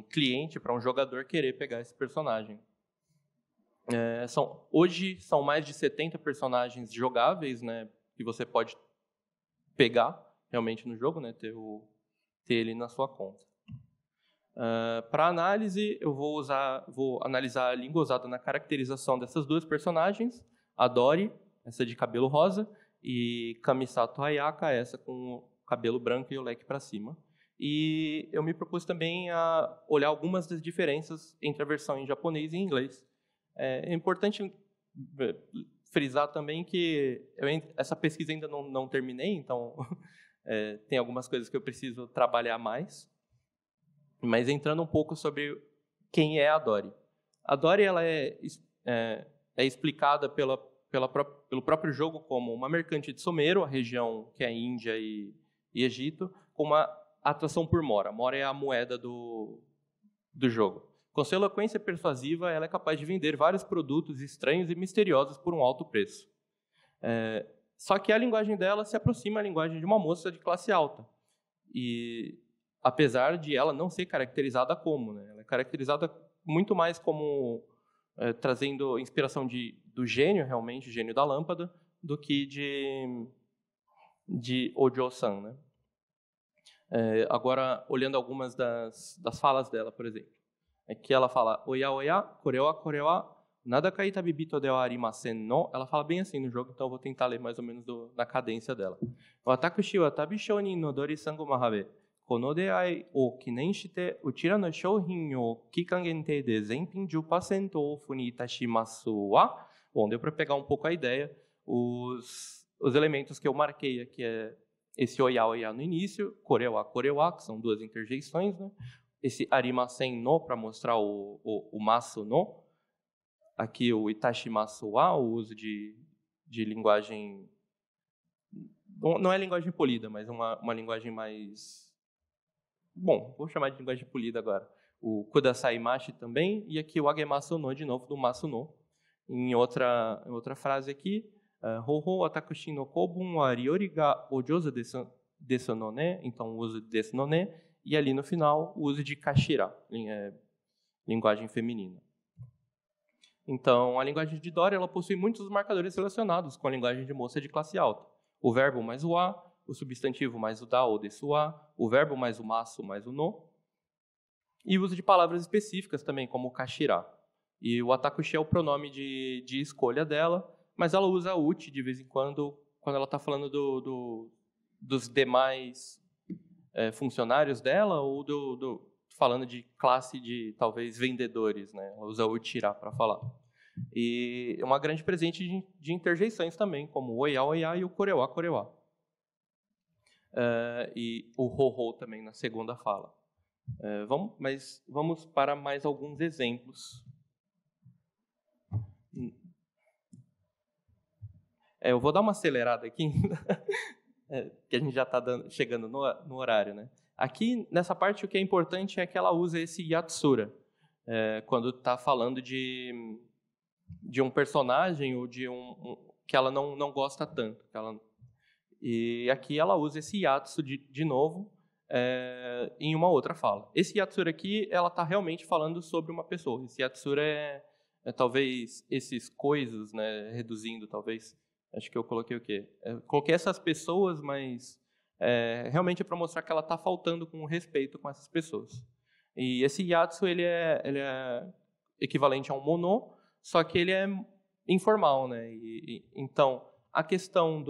cliente, para um jogador querer pegar esse personagem. Hoje são mais de 70 personagens jogáveis, né, que você pode pegar realmente no jogo, né, ter ele na sua conta. Para análise, eu vou analisar a língua usada na caracterização dessas duas personagens, a Dori, essa de cabelo rosa, e Kamisato Ayaka, essa com o cabelo branco e o leque para cima. E eu me propus também a olhar algumas das diferenças entre a versão em japonês e em inglês. É importante frisar também que essa pesquisa ainda não terminei, então tem algumas coisas que eu preciso trabalhar mais. Mas entrando um pouco sobre quem é a Dori. A Dori ela é explicada pelo próprio jogo como uma mercante de Sumeru, a região que é Índia e Egito, com uma atração por Mora. Mora é a moeda do jogo. Com sua eloquência persuasiva, ela é capaz de vender vários produtos estranhos e misteriosos por um alto preço. Só que a linguagem dela se aproxima da linguagem de uma moça de classe alta. E apesar de ela não ser caracterizada como, né? Ela é caracterizada muito mais como trazendo inspiração do gênio, realmente, o gênio da lâmpada, do que de Ojo-san, né? Agora, olhando algumas das falas dela, por exemplo. Aqui ela fala, oya oya, kore wa, nada kai tabibito de wa arimasen no. Ela fala bem assim no jogo, então eu vou tentar ler mais ou menos na cadência dela. Watakushi wa tabishonin no dori sango mahabe. Kono deai o kinen shite, uchira no shouhin o kikan gentei de zenpin 10% ofu ni itashimasu wa. Bom, deu para pegar um pouco a ideia. Os elementos que eu marquei aqui é esse oya oya no início, kore wa, que são duas interjeições, né? Esse arimasen no, para mostrar o masu no. Aqui o itashimasu wa, o uso de linguagem... Não é linguagem polida, mas uma linguagem mais... Bom, vou chamar de linguagem polida agora. O kudasai mashi também, e aqui o agemasu no, de novo, do masu no. Em outra frase aqui, Hoho atakushi no kobun wa ryori ga ojozu desu no ne. Então, o uso de desu no ne. E ali no final, o uso de kashira, linguagem feminina. Então, a linguagem de Dori ela possui muitos marcadores relacionados com a linguagem de moça de classe alta. O verbo mais o a, o substantivo mais o da ou desu wa, o verbo mais o masu mais o no. E o uso de palavras específicas também, como o kashira. E o atakushi é o pronome de escolha dela, mas ela usa o uchi de vez em quando ela está falando dos demais funcionários dela ou falando de classe de, talvez, vendedores, né? Ela usa o uchira para falar. E é uma grande presente de interjeições também, como o oya oya e o kore wa. E o ho também na segunda fala. Vamos para mais alguns exemplos. Eu vou dar uma acelerada aqui, que a gente já está chegando no horário, né? Aqui, nessa parte, o que é importante é que ela usa esse yatsura, quando está falando de um personagem ou de que ela não gosta tanto. E aqui ela usa esse yatsu de novo em uma outra fala. Esse yatsura aqui, ela está realmente falando sobre uma pessoa. Esse yatsura é talvez esses coisas, né? Reduzindo, talvez. Acho que eu coloquei o quê? Coloquei essas pessoas, mas realmente é para mostrar que ela está faltando com respeito com essas pessoas. E esse yatsu, ele é equivalente a um mono, só que ele é informal, né? Então, a questão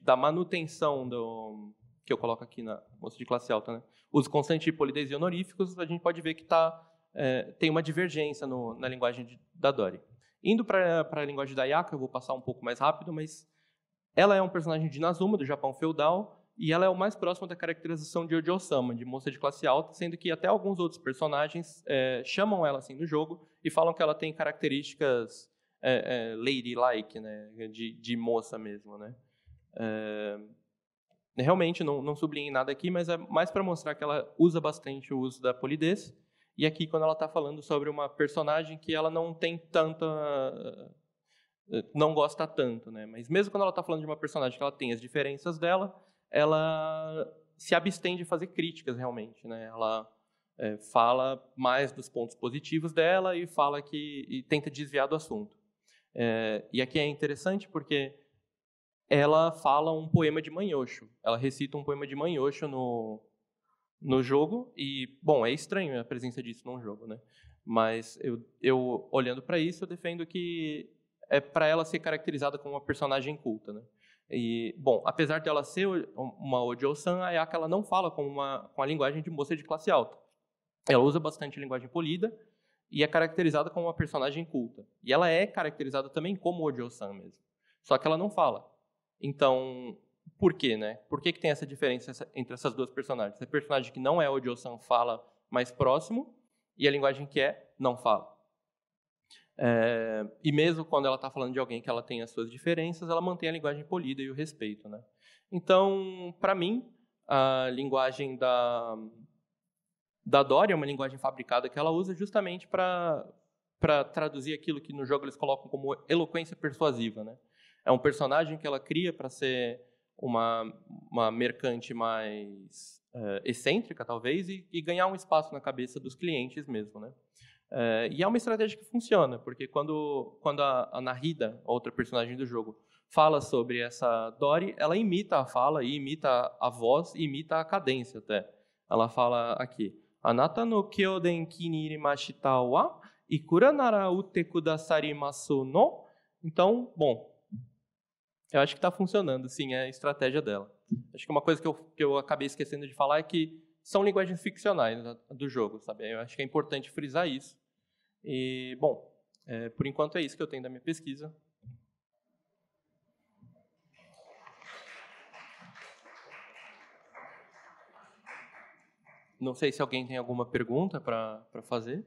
da manutenção que eu coloco aqui na moça de classe alta, né? Uso constante de polidez e honoríficos, a gente pode ver que tem uma divergência na linguagem da Dori. Indo para a linguagem da Ayaka, eu vou passar um pouco mais rápido, mas ela é um personagem de Inazuma, do Japão feudal, e ela é o mais próximo da caracterização de Ojo-sama, de moça de classe alta, sendo que até alguns outros personagens chamam ela assim no jogo e falam que ela tem características ladylike, né, de moça mesmo, né. Realmente não sublinhei nada aqui, mas é mais para mostrar que ela usa bastante o uso da polidez. E aqui, quando ela está falando sobre uma personagem que ela não tem tanta... não gosta tanto, né? Mas mesmo quando ela está falando de uma personagem que ela tem as diferenças dela, ela se abstém de fazer críticas, realmente, né? Ela fala mais dos pontos positivos dela e tenta desviar do assunto. E aqui é interessante porque ela fala um poema de Manyoshō. Ela recita um poema de Manyoshō no jogo e, bom, é estranho a presença disso num jogo, né? Mas eu olhando para isso, eu defendo que é para ela ser caracterizada como uma personagem culta, né? E, bom, apesar dela ser uma Ojo-san, a Ayaka ela não fala com a linguagem de moça de classe alta. Ela usa bastante linguagem polida e é caracterizada como uma personagem culta. E ela é caracterizada também como Ojo-san mesmo. Só que ela não fala. Então, por quê, né? Por que tem essa diferença entre essas duas personagens? A personagem que não é Ojo-san fala mais próximo e a linguagem que não fala. E mesmo quando ela está falando de alguém que ela tem as suas diferenças, ela mantém a linguagem polida e o respeito, né? Então, para mim, a linguagem da Dori é uma linguagem fabricada que ela usa justamente para traduzir aquilo que no jogo eles colocam como eloquência persuasiva, né? É um personagem que ela cria para ser uma mercante mais excêntrica, talvez, e ganhar um espaço na cabeça dos clientes mesmo, né? E é uma estratégia que funciona, porque quando a Nahida, outra personagem do jogo, fala sobre essa Dori, ela imita a fala, e imita a voz, e imita a cadência até. Ela fala aqui, Anata no kyoden ki ni irimashita wa ikura nara ute kudasarimasu no? Então, bom, eu acho que está funcionando, sim, é a estratégia dela. Acho que uma coisa que eu acabei esquecendo de falar é que são linguagens ficcionais do jogo, sabe? Eu acho que é importante frisar isso. E, bom, por enquanto é isso que eu tenho da minha pesquisa. Não sei se alguém tem alguma pergunta para fazer.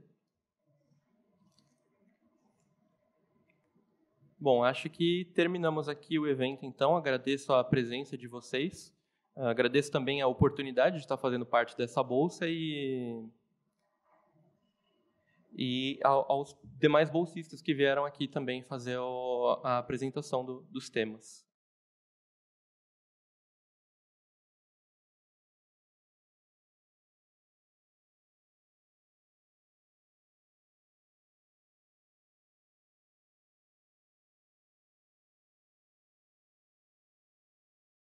Bom, acho que terminamos aqui o evento, então. Agradeço a presença de vocês. Agradeço também a oportunidade de estar fazendo parte dessa bolsa e aos demais bolsistas que vieram aqui também fazer a apresentação dos temas.